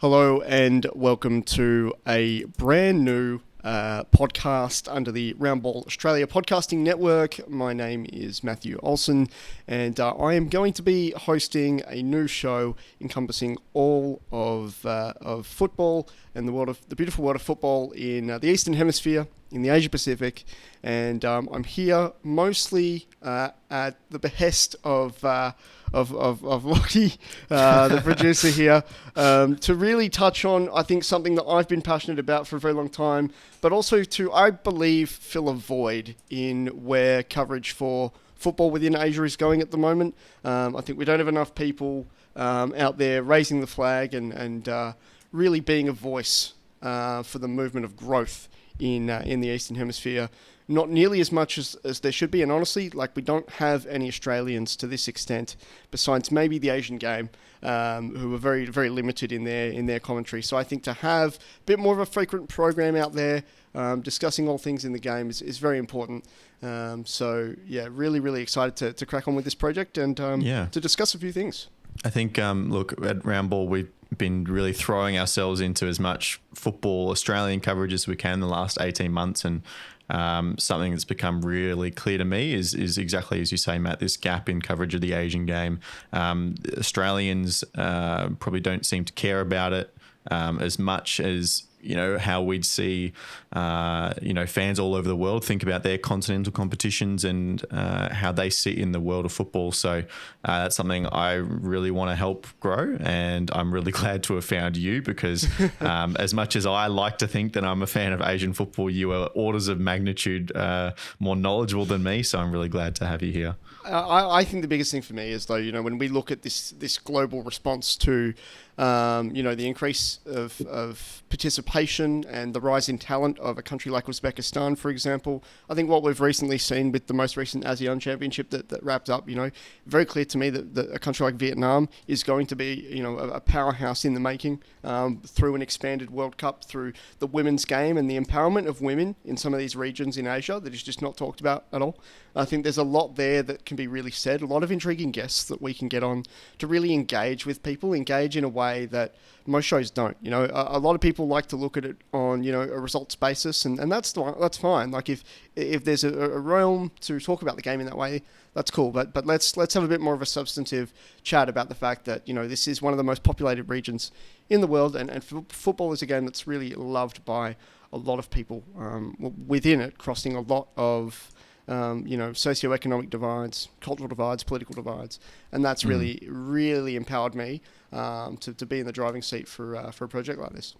Hello and welcome to a brand new podcast under the Roundball Australia Podcasting Network. My name is Matthew Olsen, and I am going to be hosting a new show encompassing all of football and the beautiful world of football in the Eastern Hemisphere, in the Asia Pacific, and I'm here mostly at the behest of Lockie, the producer here, to really touch on, I think, something that I've been passionate about for a very long time, but also to, I believe, fill a void in where coverage for football within Asia is going at the moment. I think we don't have enough people out there raising the flag and really being a voice for the movement of growth in the Eastern Hemisphere. Not nearly as much as there should be, and honestly, we don't have any Australians to this extent, besides maybe the Asian game, who are very, very limited in their commentary. So I think to have a bit more of a frequent program out there, discussing all things in the game is very important. Really, really excited to crack on with this project and to discuss a few things. I think, look, at Roundball, we've been really throwing ourselves into as much football Australian coverage as we can in the last 18 months, and something that's become really clear to me is exactly as you say, Matt, this gap in coverage of the Asian game. Australians probably don't seem to care about it as much as how we'd see fans all over the world think about their continental competitions and how they sit in the world of football. So that's something I really want to help grow, and I'm really glad to have found you because as much as I like to think that I'm a fan of Asian football, you are orders of magnitude more knowledgeable than me. So I'm really glad to have you here. I think the biggest thing for me is, though, when we look at this global response to the increase of participation and the rise in talent of a country like Uzbekistan, for example. I think what we've recently seen with the most recent ASEAN Championship that wrapped up, very clear to me that a country like Vietnam is going to be, a powerhouse in the making through an expanded World Cup, through the women's game and the empowerment of women in some of these regions in Asia that is just not talked about at all. I think there's a lot there that can be really said, a lot of intriguing guests that we can get on to really engage with people, engage in a way that most shows don't. A lot of people like to look at it on, a results basis, and that's fine. If there's a realm to talk about the game in that way, that's cool. But let's have a bit more of a substantive chat about the fact that, this is one of the most populated regions in the world, and football is a game that's really loved by a lot of people within it, crossing a lot of socioeconomic divides, cultural divides, political divides, and that's really, really empowered me to be in the driving seat for a project like this.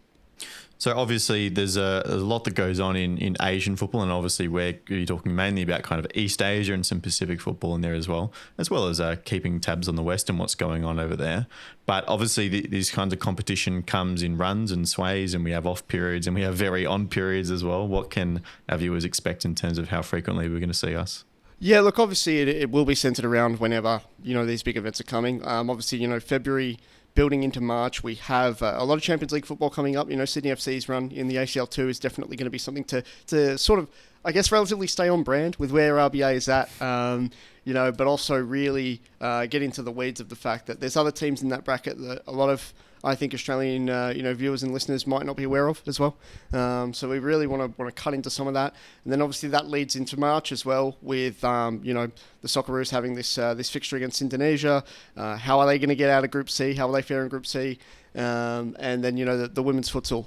So obviously there's a lot that goes on in Asian football, and obviously we're talking mainly about kind of East Asia and some Pacific football in there as well as keeping tabs on the West and what's going on over there. But obviously these kinds of competition comes in runs and sways, and we have off periods and we have very on periods as well. What can our viewers expect in terms of how frequently we're going to see us? Yeah, look, obviously it will be centered around whenever, these big events are coming. Obviously, February building into March, we have a lot of Champions League football coming up. Sydney FC's run in the ACL2 is definitely going to be something to sort of, I guess, relatively stay on brand with where RBA is at, but also really get into the weeds of the fact that there's other teams in that bracket that a lot of, I think, Australian viewers and listeners might not be aware of as well. So we really want to cut into some of that, and then obviously that leads into March as well with the Socceroos having this fixture against Indonesia. How are they going to get out of Group C? How will they fare in Group C? And then the women's futsal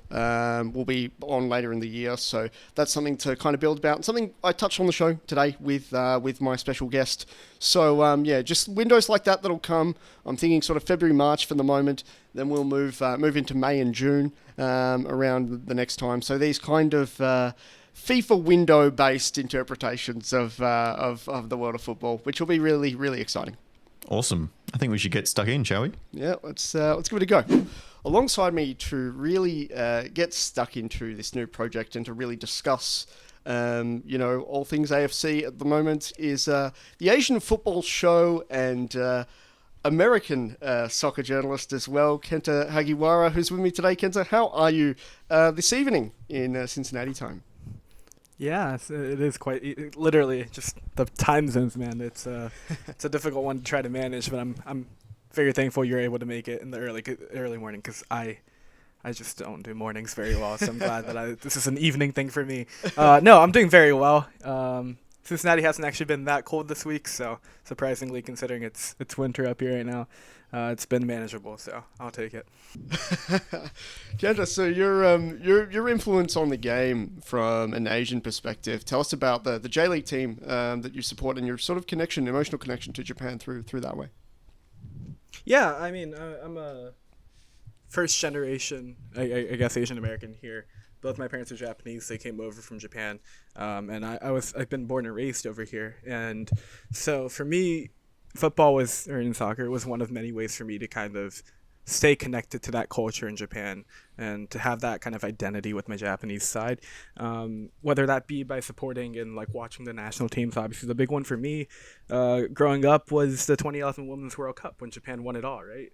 will be on later in the year, so that's something to kind of build about, and something I touched on the show today with my special guest. So just windows like that'll come. I'm thinking sort of February, March for the moment. Then we'll move into May and June around the next time. So these kind of FIFA window-based interpretations of the world of football, which will be really, really exciting. Awesome. I think we should get stuck in, shall we? Yeah, let's give it a go. Alongside me to really get stuck into this new project and to really discuss all things AFC at the moment is the Asian Football Show and American soccer journalist as well, Kenta Hagiwara, who's with me today. Kenta, how are you this evening in Cincinnati time? Yeah, it is quite literally just the time zones, man. It's a difficult one to try to manage, but I'm very thankful you're able to make it in the early morning because I I just don't do mornings very well, so I'm glad that this is an evening thing for me. No, I'm doing very well. Cincinnati hasn't actually been that cold this week, so surprisingly, considering it's winter up here right now, it's been manageable. So I'll take it. Kenta, so your influence on the game from an Asian perspective. Tell us about the J League team that you support and your sort of emotional connection to Japan through that way. Yeah, I mean, I'm a first generation, I guess, Asian American here. Both my parents are Japanese. They came over from Japan, and I've been born and raised over here. And so for me, soccer was one of many ways for me to kind of stay connected to that culture in Japan and to have that kind of identity with my Japanese side. Whether that be by supporting and like watching the national teams. Obviously, the big one for me growing up was the 2011 Women's World Cup when Japan won it all. Right?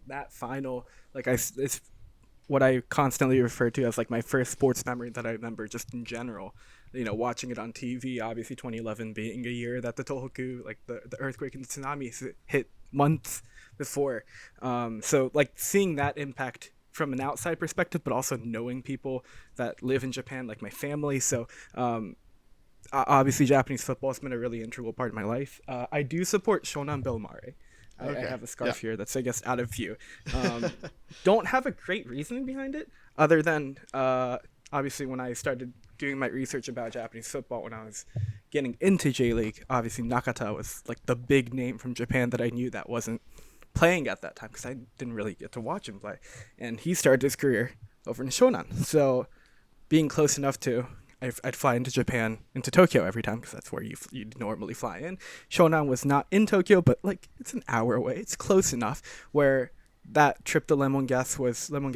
That final, it's what I constantly refer to as like my first sports memory that I remember just in general. Watching it on TV, obviously 2011 being a year that the Tohoku, like the earthquake and the tsunami hit months before. So like seeing that impact from an outside perspective, but also knowing people that live in Japan, like my family. So obviously Japanese football has been a really integral part of my life. I do support Shonan Bellmare. I have a scarf here that's, I guess, out of view. Don't have a great reasoning behind it, other than obviously when I started doing my research about Japanese football, when I was getting into J League, obviously Nakata was like the big name from Japan that I knew that wasn't playing at that time because I didn't really get to watch him play. And he started his career over in Shonan. So being close enough to... I'd fly into Japan, into Tokyo every time because that's where you normally fly in. Shonan was not in Tokyo, but like it's an hour away. It's close enough where that trip to Lemon Gas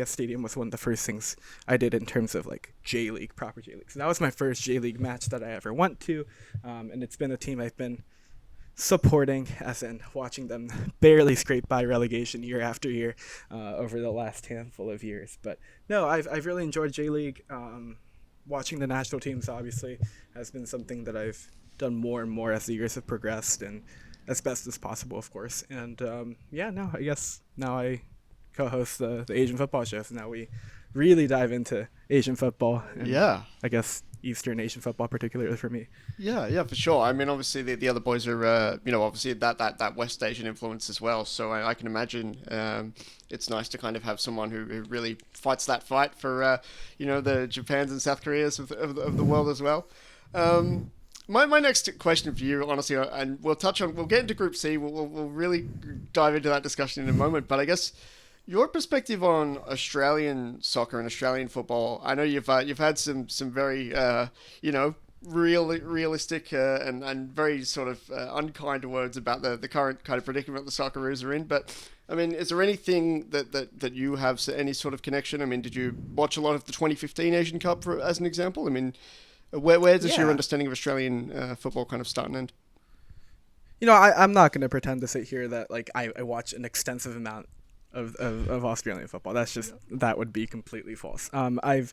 Stadium was one of the first things I did in terms of like J League, proper J League. So that was my first J League match that I ever went to. And it's been a team I've been supporting, as in watching them barely scrape by relegation year after year over the last handful of years. But no, I've really enjoyed J League. Watching the national teams obviously has been something that I've done more and more as the years have progressed, and as best as possible, of course. And I guess now I co-host the Asian football show, so now we really dive into Asian football. And I guess Eastern Asian football, particularly for me. Yeah, for sure. I mean, obviously the other boys are, obviously that West Asian influence as well. So I can imagine it's nice to kind of have someone who really fights that fight for, the Japans and South Koreas of the world as well. My next question for you, honestly, and we'll get into Group C. We'll really dive into that discussion in a moment. But I guess your perspective on Australian soccer and Australian football. I know you've had some very realistic and very sort of unkind words about the current kind of predicament the Socceroos are in. But I mean, is there anything that you have any sort of connection? I mean, did you watch a lot of the 2015 Asian Cup as an example? I mean, where does your understanding of Australian football kind of start and end? I'm not going to pretend to sit here that like I watch an extensive amount of Australian football. That would be completely false. I've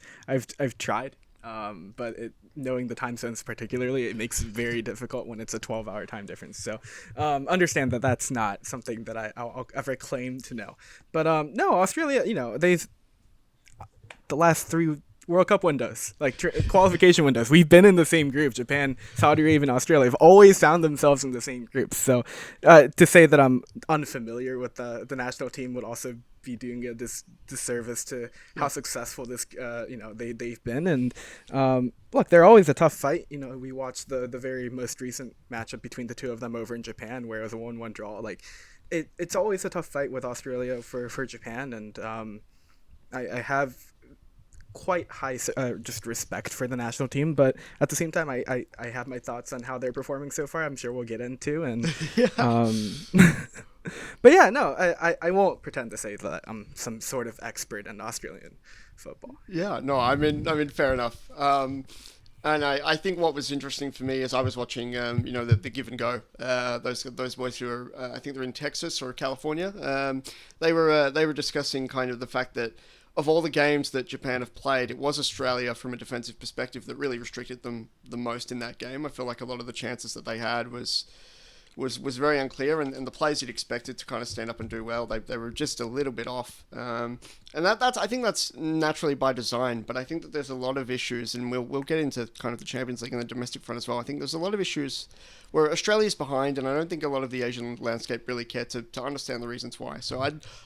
tried, but knowing the time zones particularly, it makes it very difficult when it's a 12-hour time difference. So understand that that's not something that I'll ever claim to know. But no, Australia, they've the last 3 World Cup windows, like qualification windows, we've been in the same group. Japan, Saudi Arabia, and Australia have always found themselves in the same group. So to say that I'm unfamiliar with the national team would also be doing a disservice to how successful they've been. And look, they're always a tough fight. We watched the very most recent matchup between the two of them over in Japan, where it was a 1-1 draw. Like it's always a tough fight with Australia for Japan, and I have quite high just respect for the national team, but at the same time I have my thoughts on how they're performing so far. I'm sure we'll get into, and but yeah, no, I won't pretend to say that I'm some sort of expert in Australian football. Yeah, no, I mean fair enough. And I think what was interesting for me is I was watching the Give and Go, those boys who are I think they're in Texas or California. They were discussing kind of the fact that of all the games that Japan have played, it was Australia from a defensive perspective that really restricted them the most in that game. I feel like a lot of the chances that they had was was very unclear, and the players you'd expected to kind of stand up and do well, they were just a little bit off. And that's I think that's naturally by design, but I think that there's a lot of issues, and we'll get into kind of the Champions League and the domestic front as well. I think there's a lot of issues where Australia's behind, and I don't think a lot of the Asian landscape really care to understand the reasons why. So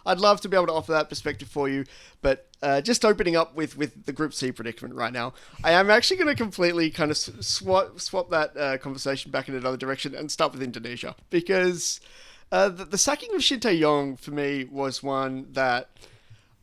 I'd love to be able to offer that perspective for you, but just opening up with the Group C predicament right now, I am actually going to completely kind of swap that conversation back in another direction and start with Indonesia, because the sacking of Shin Tae-yong for me was one that,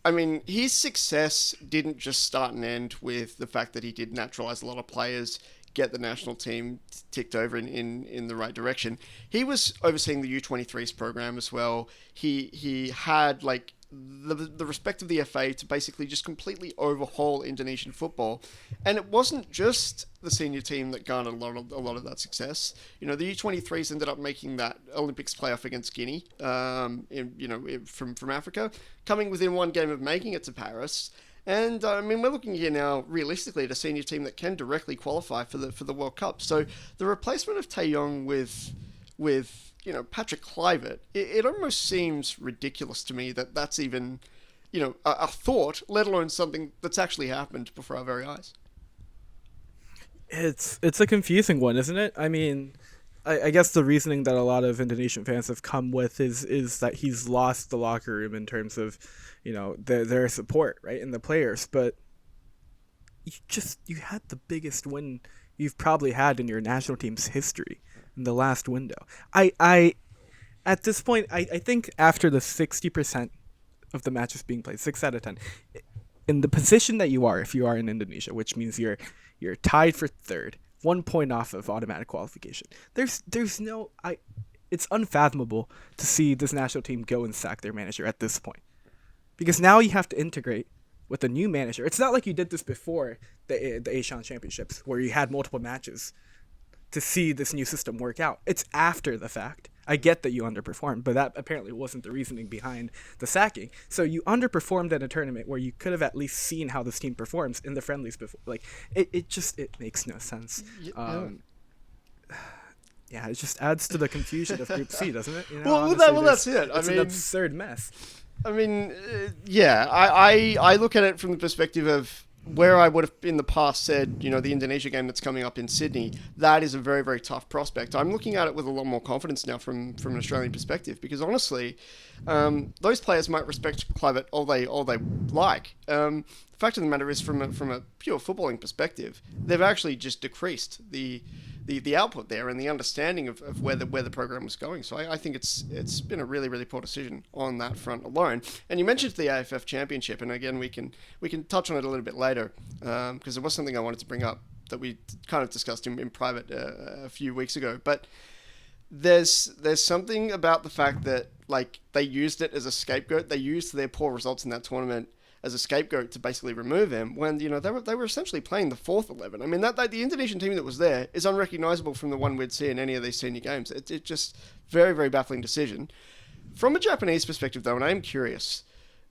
I mean, his success didn't just start and end with the fact that he did naturalize a lot of players, get the national team ticked over in the right direction. He was overseeing the U23s program as well. He had like the respect of the FA to basically just completely overhaul Indonesian football, and it wasn't just the senior team that garnered a lot of that success. You know, the U23s ended up making that Olympics playoff against Guinea, from Africa, coming within one game of making it to Paris. And I mean, we're looking here now realistically at a senior team that can directly qualify for the World Cup. So the replacement of Tae-yong with Patrick Kluivert, it almost seems ridiculous to me that that's even a thought, let alone something that's actually happened before our very eyes. It's a confusing one, isn't it? I mean, I guess the reasoning that a lot of Indonesian fans have come with is that he's lost the locker room in terms of, their support, right, and the players. But you had the biggest win you've probably had in your national team's history in the last window. I at this point, I think after the 60% of the matches being played, 6 out of 10, in the position that you are, if you are in Indonesia, which means you're tied for third, 1 point off of automatic qualification. It's unfathomable to see this national team go and sack their manager at this point, because now you have to integrate with a new manager. It's not like you did this before the Asian Championships, where you had multiple matches to see this new system work out. It's after the fact. I get that you underperformed, but that apparently wasn't the reasoning behind the sacking. So you underperformed at a tournament where you could have at least seen how this team performs in the friendlies before. Like, it makes no sense. Yeah, it just adds to the confusion of Group C, doesn't it? That's it. It's an absurd mess. I mean, I look at it from the perspective of where I would have in the past said, the Indonesia game that's coming up in Sydney, that is a very, very tough prospect. I'm looking at it with a lot more confidence now from an Australian perspective, because honestly, those players might respect Kluivert all they like. The fact of the matter is, from a pure footballing perspective, they've actually just decreased the output there and the understanding of where the program was going. So I think it's been a really, really poor decision on that front alone. And you mentioned the AFF Championship, and again we can touch on it a little bit later, because it was something I wanted to bring up that we kind of discussed in private a few weeks ago. But there's something about the fact that, like, they used it as a scapegoat. They used their poor results in that tournament as a scapegoat to basically remove him, when they were essentially playing the fourth 11. I mean, that the Indonesian team that was there is unrecognizable from the one we'd see in any of these senior games. It's just very, very baffling decision. From a Japanese perspective, though, and I am curious,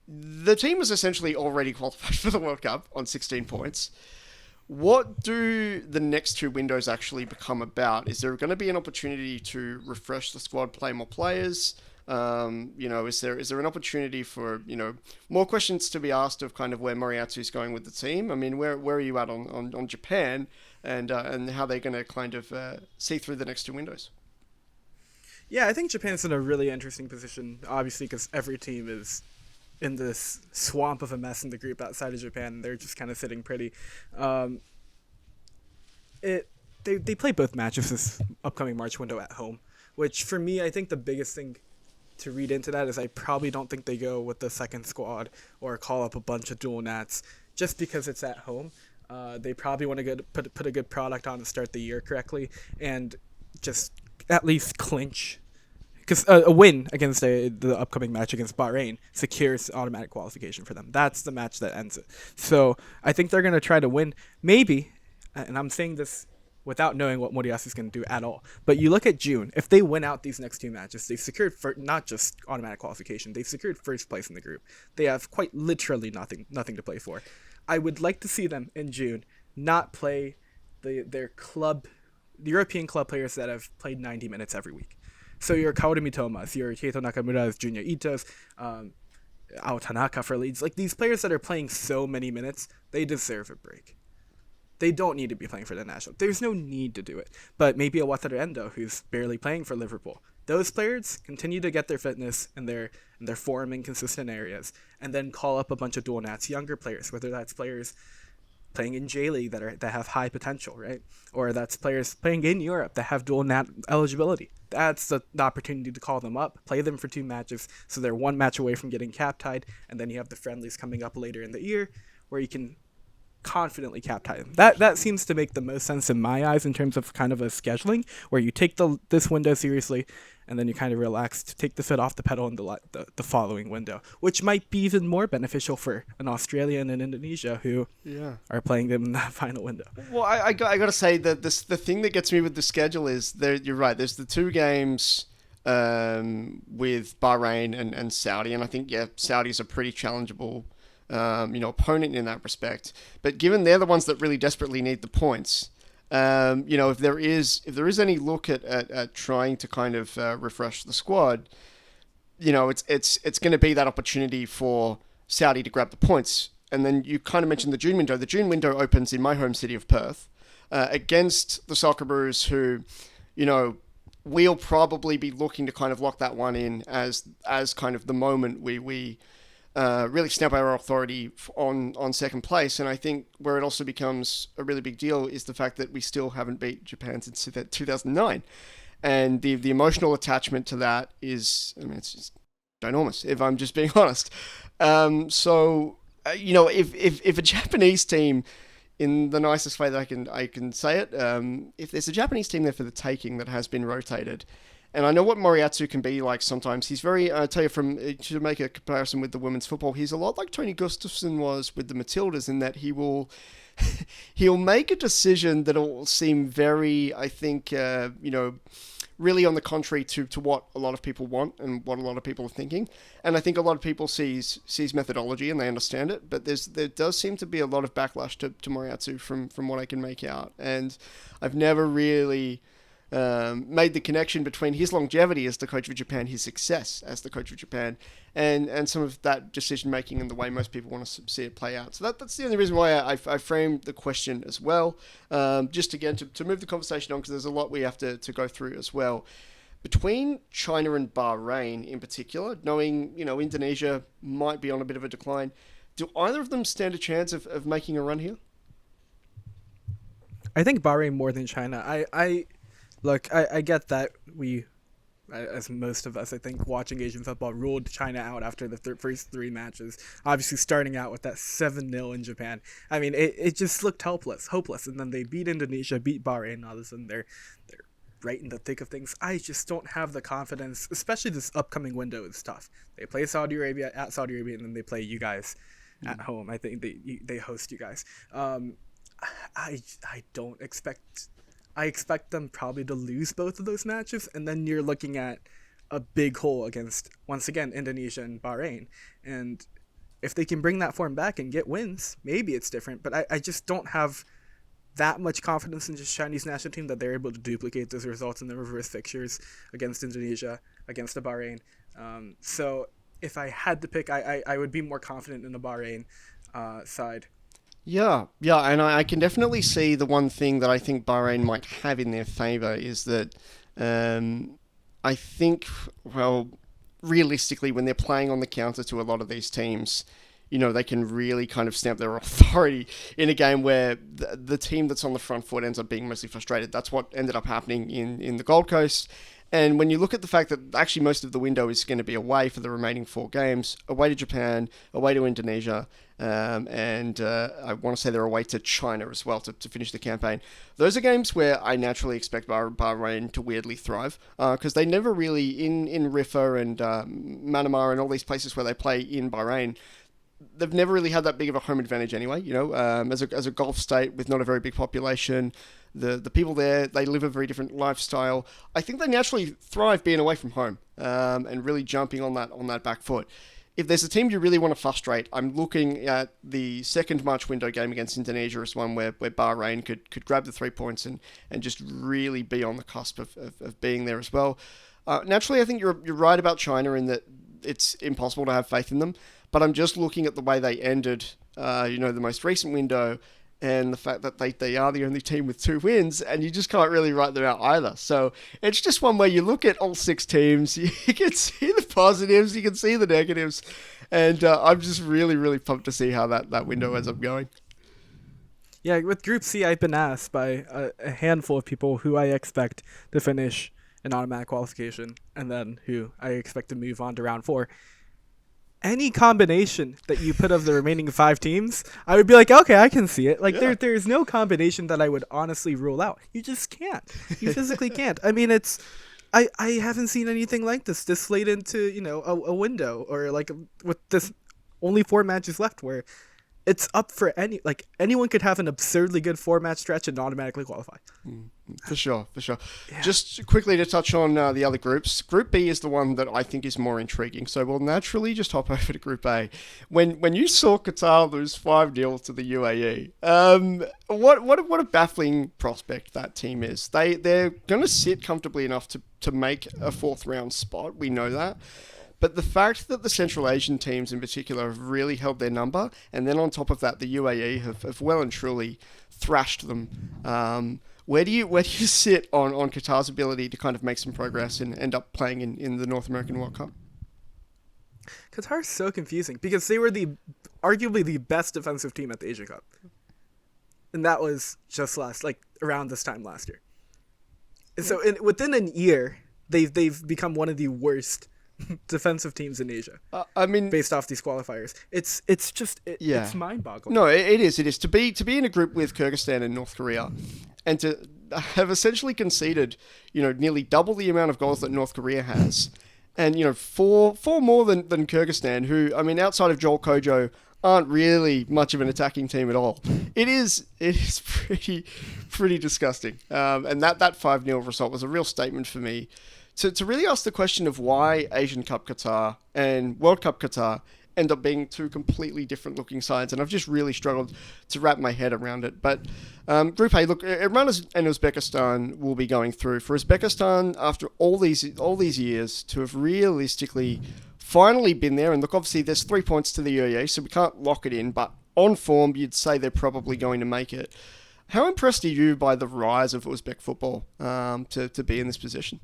the team was essentially already qualified for the World Cup on 16 points. What do the next 2 windows actually become about? Is there going to be an opportunity to refresh the squad, play more players? Is there an opportunity for, more questions to be asked of kind of where Moriarty's going with the team? I mean, where are you at on Japan and how they're going to kind of see through the next 2 windows? Yeah, I think Japan's in a really interesting position, obviously, because every team is in this swamp of a mess in the group outside of Japan. They're just kind of sitting pretty. They play both matches this upcoming March window at home, which for me, I think the biggest thing to read into that is I probably don't think they go with the second squad or call up a bunch of dual nats just because it's at home. They probably want to put a good product on to start the year correctly and just at least clinch, because a win against the upcoming match against Bahrain secures automatic qualification for them. That's the match that ends it. So I think they're going to try to win, maybe, and I'm saying this without knowing what Moriyasu is going to do at all. But you look at June, if they win out these next 2 matches, they've secured not just automatic qualification, they've secured first place in the group. They have quite literally nothing to play for. I would like to see them in June not play the European club players that have played 90 minutes every week. So your Kaoru Mitomas, your Keito Nakamura's, Junya Ito's, Ao Tanaka for Leeds, like these players that are playing so many minutes, they deserve a break. They don't need to be playing for the national. There's no need to do it. But maybe a Wataru Endo, who's barely playing for Liverpool. Those players continue to get their fitness and their form in consistent areas, and then call up a bunch of dual nats younger players, whether that's players playing in J League that have high potential, right? Or that's players playing in Europe that have dual nat eligibility. That's the opportunity to call them up, play them for 2 matches, so they're 1 match away from getting cap tied, and then you have the friendlies coming up later in the year where you can confidently cap tie them. That seems to make the most sense in my eyes in terms of kind of a scheduling where you take this window seriously and then you kind of relax to take the foot off the pedal in the following window, which might be even more beneficial for an Australia and an Indonesia who are playing them in that final window. Well, I got to say that the thing that gets me with the schedule is you're right. There's the 2 games with Bahrain and Saudi, and I think Saudi's a pretty challengeable opponent in that respect. But given they're the ones that really desperately need the points, if there is any look at trying to kind of refresh the squad, it's going to be that opportunity for Saudi to grab the points. And then you kind of mentioned the June window. The June window opens in my home city of Perth against the Socceroos, who, we'll probably be looking to kind of lock that one in as kind of the moment we really stamp our authority on second place. And I think where it also becomes a really big deal is the fact that we still haven't beat Japan since 2009. And the emotional attachment to that is, it's just ginormous, if I'm just being honest. If a Japanese team, in the nicest way that I can say it, if there's a Japanese team there for the taking that has been rotated, and I know what Moriatsu can be like sometimes. He's very, I tell you, to make a comparison with the women's football, he's a lot like Tony Gustafsson was with the Matildas in that he'll make a decision that will seem very, I think, really on the contrary to what a lot of people want and what a lot of people are thinking. And I think a lot of people sees methodology and they understand it, but there does seem to be a lot of backlash to Moriatsu from what I can make out. And I've never really made the connection between his longevity as the coach of Japan, his success as the coach of Japan, and some of that decision making and the way most people want to see it play out. So that's the only reason why I framed the question as well. Just again to move the conversation on, because there's a lot we have to go through as well. Between China and Bahrain in particular, knowing Indonesia might be on a bit of a decline, do either of them stand a chance of making a run here? I think Bahrain more than China. Look, I get that we, as most of us, I think, watching Asian football, ruled China out after the first 3 matches. Obviously, starting out with that 7-0 in Japan. I mean, it just looked hopeless. And then they beat Indonesia, beat Bahrain, and all of a sudden they're right in the thick of things. I just don't have the confidence, especially this upcoming window is tough. They play Saudi Arabia, and then they play you guys at home. I think they host you guys. I don't expect... I expect them probably to lose both of those matches, and then you're looking at a big hole against, once again, Indonesia and Bahrain. And if they can bring that form back and get wins, maybe it's different. But I just don't have that much confidence in the Chinese national team that they're able to duplicate those results in the reverse fixtures against Indonesia, against the Bahrain. So if I had to pick, I would be more confident in the Bahrain side. Yeah, and I can definitely see the one thing that I think Bahrain might have in their favour is that I think, realistically, when they're playing on the counter to a lot of these teams, they can really kind of stamp their authority in a game where the team that's on the front foot ends up being mostly frustrated. That's what ended up happening in the Gold Coast. And when you look at the fact that actually most of the window is going to be away for the remaining 4 games, away to Japan, away to Indonesia, and I want to say they're away to China as well to finish the campaign. Those are games where I naturally expect Bahrain to weirdly thrive, because they never really, in Rifa and Manama and all these places where they play in Bahrain, they've never really had that big of a home advantage anyway. As a Gulf state with not a very big population, the people there, they live a very different lifestyle. I think they naturally thrive being away from home, and really jumping on that back foot. If there's a team you really want to frustrate, I'm looking at the second March window game against Indonesia as one where Bahrain could grab the 3 points and just really be on the cusp of being there as well. Naturally, I think you're right about China in that it's impossible to have faith in them. But I'm just looking at the way they ended, the most recent window, and the fact that they are the only team with 2 wins, and you just can't really write them out either. So it's just one where you look at all 6 teams, you can see the positives, you can see the negatives, and I'm just really, really pumped to see how that window ends up going. Yeah, with Group C, I've been asked by a handful of people who I expect to finish an automatic qualification, and then who I expect to move on to round 4. Any combination that you put of the remaining 5 teams, I would be like, okay, I can see it. Like, Yeah. there's no combination that I would honestly rule out. You just can't. You physically can't. I mean, I haven't seen anything like this late into, a window, or like with this only 4 matches left, where it's up for anyone could have an absurdly good 4-match stretch and automatically qualify. For sure. Yeah. Just quickly to touch on the other groups. Group B is the one that I think is more intriguing. So we'll naturally just hop over to Group A. When you saw Qatar lose 5-0 to the UAE, what a baffling prospect that team is. They're going to sit comfortably enough to make a 4th round spot. We know that. But the fact that the Central Asian teams in particular have really held their number, and then on top of that, the UAE have well and truly thrashed them. Where do you sit on Qatar's ability to kind of make some progress and end up playing in the North American World Cup? Qatar's so confusing because they were arguably the best defensive team at the Asian Cup, and that was just around this time last year. And so within a year, they've become one of the worst defensive teams in Asia. I mean, based off these qualifiers, it's mind-boggling. No, it is to be in a group with Kyrgyzstan and North Korea, and to have essentially conceded, nearly double the amount of goals that North Korea has, and four more than Kyrgyzstan, who, I mean, outside of Joel Kojo, aren't really much of an attacking team at all. It is pretty disgusting. And that 5-0 result was a real statement for me to really ask the question of why Asian Cup Qatar and World Cup Qatar end up being 2 completely different looking sides, and I've just really struggled to wrap my head around it. But Group A, look, Iran and Uzbekistan will be going through. For Uzbekistan, after all these years, to have realistically finally been there, and look, obviously there's 3 points to the UAE, so we can't lock it in, but on form, you'd say they're probably going to make it. How impressed are you by the rise of Uzbek football to be in this position?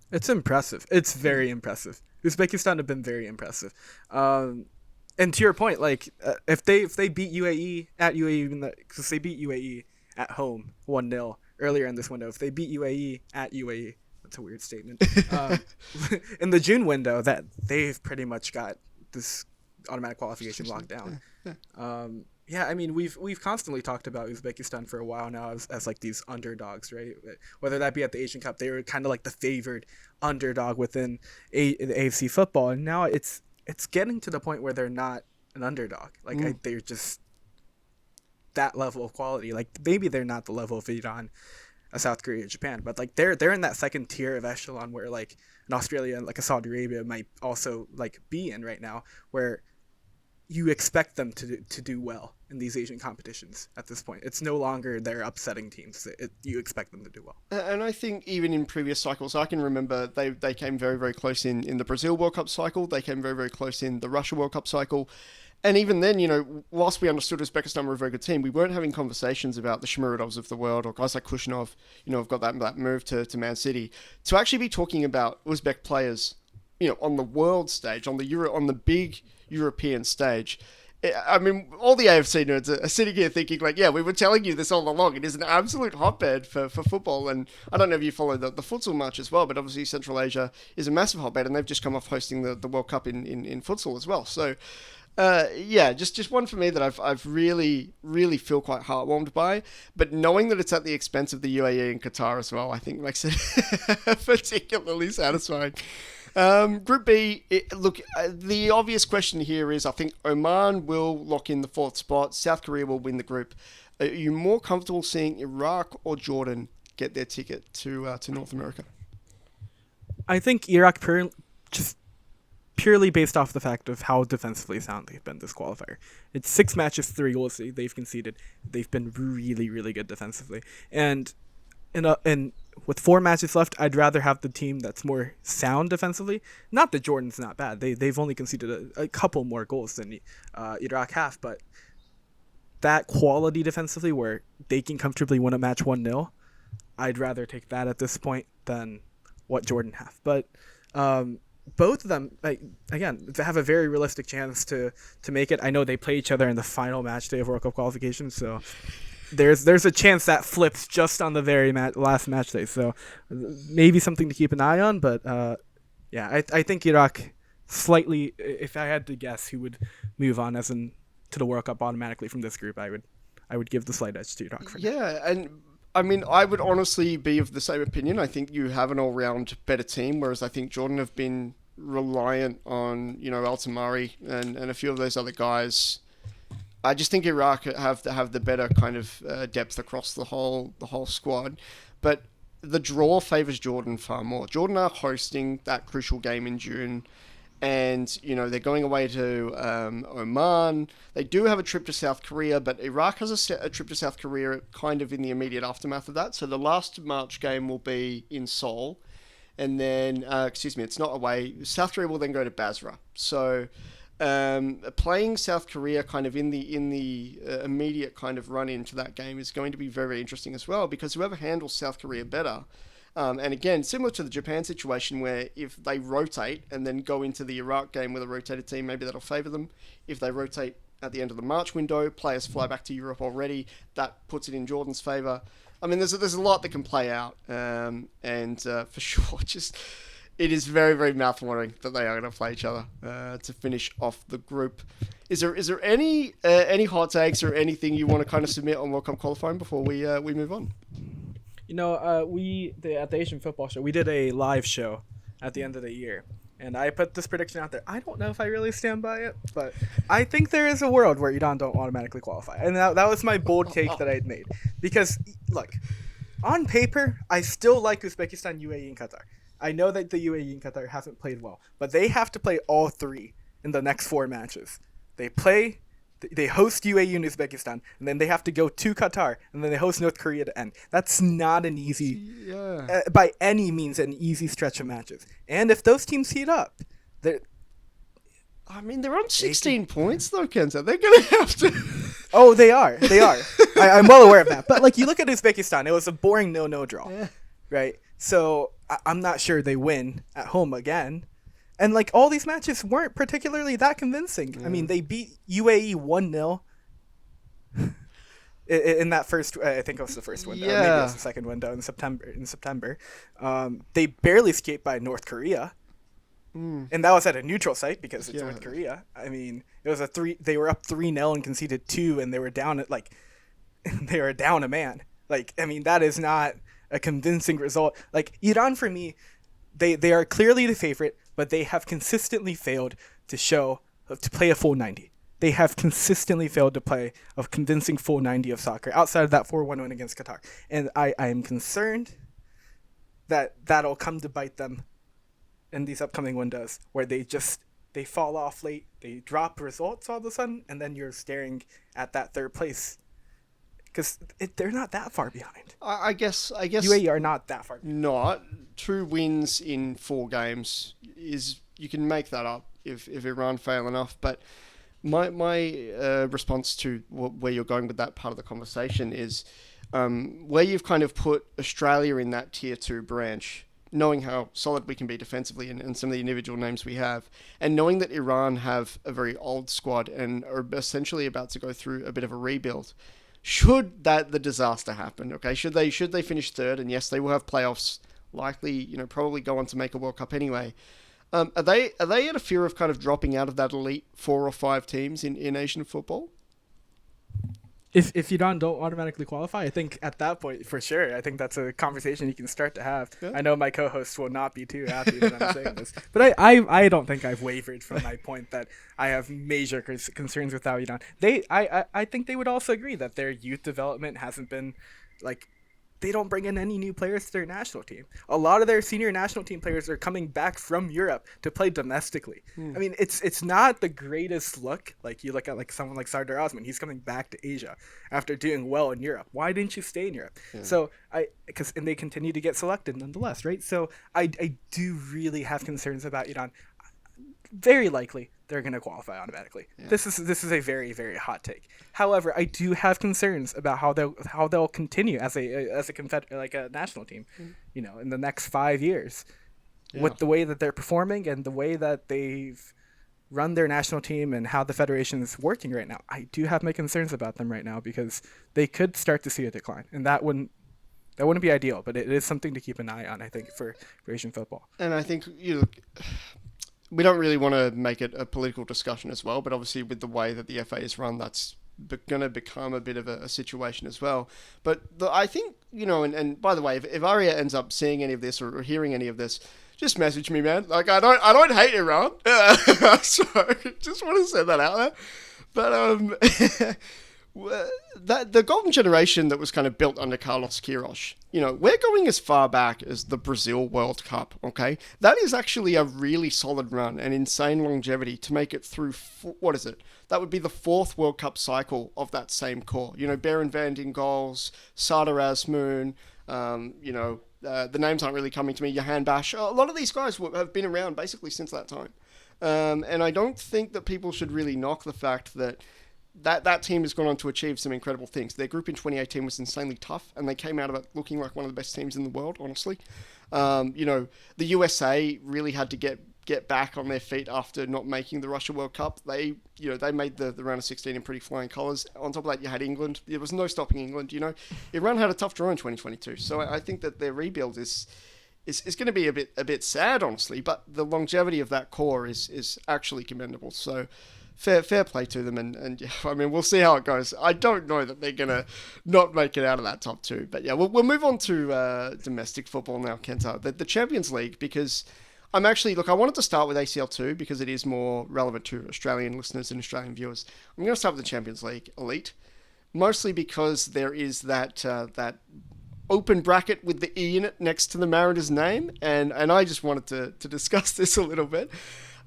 It's impressive. It's very impressive. Uzbekistan have been very impressive. And to your point, if they beat UAE at UAE, because they beat UAE at home 1-0 earlier in this window, if they beat UAE at UAE, that's a weird statement. In the June window, that they've pretty much got this automatic qualification locked down. Yeah, I mean, we've constantly talked about Uzbekistan for a while now as like these underdogs, right? Whether that be at the Asian Cup, they were kind of like the favored underdog within the AFC football, and now it's getting to the point where they're not an underdog. They're just that level of quality. Like, maybe they're not the level of Iran, South Korea, Japan, but like they're in that second tier of echelon where like an Australia and like a Saudi Arabia might also like be in right now, where you expect them to do well in these Asian competitions at this point. It's no longer they're upsetting teams. You expect them to do well. And I think even in previous cycles, I can remember they came very, very close in the Brazil World Cup cycle. They came very, very close in the Russia World Cup cycle. And even then, whilst we understood Uzbekistan were a very good team, we weren't having conversations about the Shmurodovs of the world or guys like Kushnov, have got that move to Man City. To actually be talking about Uzbek players, on the world stage, on the big European stage. I mean, all the AFC nerds are sitting here thinking like, yeah, we were telling you this all along. It is an absolute hotbed for football. And I don't know if you follow the futsal much as well, but obviously Central Asia is a massive hotbed, and they've just come off hosting the World Cup in futsal as well. So, just one for me that I've really, really feel quite heartwarmed by. But knowing that it's at the expense of the UAE and Qatar as well, I think makes it particularly satisfying. Group B, the obvious question here is I think Oman will lock in the 4th spot. South Korea will win the group. Are you more comfortable seeing Iraq or Jordan get their ticket to North America? I think Iraq just purely based off the fact of how defensively sound they've been this qualifier. It's 6 matches, 3 goals they've conceded. They've been really, really good defensively. And with 4 matches left, I'd rather have the team that's more sound defensively. Not that Jordan's not bad. They've only conceded a couple more goals than Iraq have, but that quality defensively where they can comfortably win a match 1-0, I'd rather take that at this point than what Jordan have. But both of them, again, they have a very realistic chance to make it. I know they play each other in the final match day of World Cup qualification, so there's a chance that flips just on the very last match day. So maybe something to keep an eye on. But I think Iraq slightly, if I had to guess who would move on to the World Cup automatically from this group, I would give the slight edge to Iraq for now. Yeah, and I mean, I would honestly be of the same opinion. I think you have an all-round better team, whereas I think Jordan have been reliant on, Elton Murray and a few of those other guys. I just think Iraq have the better kind of depth across the whole squad. But the draw favours Jordan far more. Jordan are hosting that crucial game in June. And, they're going away to Oman. They do have a trip to South Korea, but Iraq has a trip to South Korea kind of in the immediate aftermath of that. So the last March game will be in Seoul. And then, it's not away. South Korea will then go to Basra. So playing South Korea kind of in the immediate kind of run into that game is going to be very, very interesting as well, because whoever handles South Korea better... and again, similar to the Japan situation where if they rotate and then go into the Iraq game with a rotated team, maybe that'll favour them. If they rotate at the end of the March window, players fly back to Europe already, that puts it in Jordan's favour. I mean, there's a lot that can play out. And for sure, it is very, very mouth-watering that they are going to play each other to finish off the group. Is there any hot takes or anything you want to kind of submit on World Cup qualifying before we move on? At the Asian Football Show, we did a live show at the end of the year, and I put this prediction out there. I don't know if I really stand by it, but I think there is a world where Iran don't automatically qualify, and that was my bold take that I had made. Because, look, on paper, I still like Uzbekistan, UAE, and Qatar. I know that the UAE and Qatar haven't played well, but they have to play all 3 in the next 4 matches. They host UAE and Uzbekistan, and then they have to go to Qatar, and then they host North Korea to end. That's not an easy, by any means, an easy stretch of matches. And if those teams heat up, they're on 16 points though, Kenta. They're going to have to... Oh, they are. I'm well aware of that. But, you look at Uzbekistan, it was a boring 0-0 draw, right? So I'm not sure they win at home again. And, all these matches weren't particularly that convincing. Yeah. I mean, they beat UAE 1-0 in that first, I think it was the first window. Yeah. Maybe it was the second window in September. They barely escaped by North Korea. And that was at a neutral site because it's North Korea. I mean, it was they were up 3-0 and conceded 2, and they were down at, they were down a man. That is not a convincing result. Iran, for me, they are clearly the favorite, but they have consistently failed to play a full 90. They have consistently failed to play a convincing full 90 of soccer outside of that 4-1 win against Qatar. And I am concerned that that'll come to bite them in these upcoming windows, where they fall off late, they drop results all of a sudden, and then you're staring at that third place. Because they're not that far behind. I guess UAE are not that far behind. Not 2 wins in 4 games is, you can make that up if Iran fail enough. But my response to where you're going with that part of the conversation is where you've kind of put Australia in that tier 2 branch, knowing how solid we can be defensively and some of the individual names we have, and knowing that Iran have a very old squad and are essentially about to go through a bit of a rebuild. Should the disaster happen, okay? Should they finish 3rd, and yes, they will have playoffs, likely, probably go on to make a World Cup anyway. Are they at a fear of kind of dropping out of that elite 4 or 5 teams in Asian football? If Iran don't automatically qualify, I think at that point, for sure, I think that's a conversation you can start to have. Yeah. I know my co-hosts will not be too happy that I'm saying this, but I don't think I've wavered from my point that I have major concerns with how Iran. I think they would also agree that their youth development hasn't been they don't bring in any new players to their national team. A lot of their senior national team players are coming back from Europe to play domestically. I mean, it's not the greatest look. Like you look at like someone like Sardar Osman, he's coming back to Asia after doing well in Europe. Why didn't you stay in Europe? So and they continue to get selected nonetheless, right? So I do really have concerns about Iran. Very likely they're going to qualify automatically. This is a very, very hot take. However, I do have concerns about how they'll continue as a national team, in the next 5 years, with the way that they're performing and the way that they've run their national team and how the federation is working right now. I do have my concerns about them right now because they could start to see a decline, and that wouldn't be ideal. But it is something to keep an eye on, I think, for Asian football. And I think we don't really want to make it a political discussion as well, but obviously with the way that the FA is run, that's going to become a bit of a situation as well. But I think, and by the way, if Aria ends up seeing any of this or hearing any of this, just message me, man. Like, I don't hate Iran. So just want to say that out there. But the golden generation that was kind of built under Carlos Queiroz, we're going as far back as the Brazil World Cup, okay? That is actually a really solid run and insane longevity to make it through, what is it? That would be the 4th World Cup cycle of that same core. Beren van den Goals, Sardar Azmoun, the names aren't really coming to me, Johan Bash. A lot of these guys have been around basically since that time. And I don't think that people should really knock the fact that team has gone on to achieve some incredible things. Their group in 2018 was insanely tough, and they came out of it looking like one of the best teams in the world, honestly. The USA really had to get back on their feet after not making the Russia World Cup. They made the round of 16 in pretty flying colours. On top of that, you had England. There was no stopping England, Iran had a tough draw in 2022, so I think that their rebuild is going to be a bit sad, honestly, but the longevity of that core is actually commendable. So fair play to them, and yeah, I mean, we'll see how it goes. I don't know that they're going to not make it out of that top 2. But yeah, we'll move on to domestic football now, Kenta. The Champions League, because I wanted to start with ACL2 because it is more relevant to Australian listeners and Australian viewers. I'm going to start with the Champions League Elite, mostly because there is that open bracket with the E in it next to the Mariners name, and I just wanted to discuss this a little bit.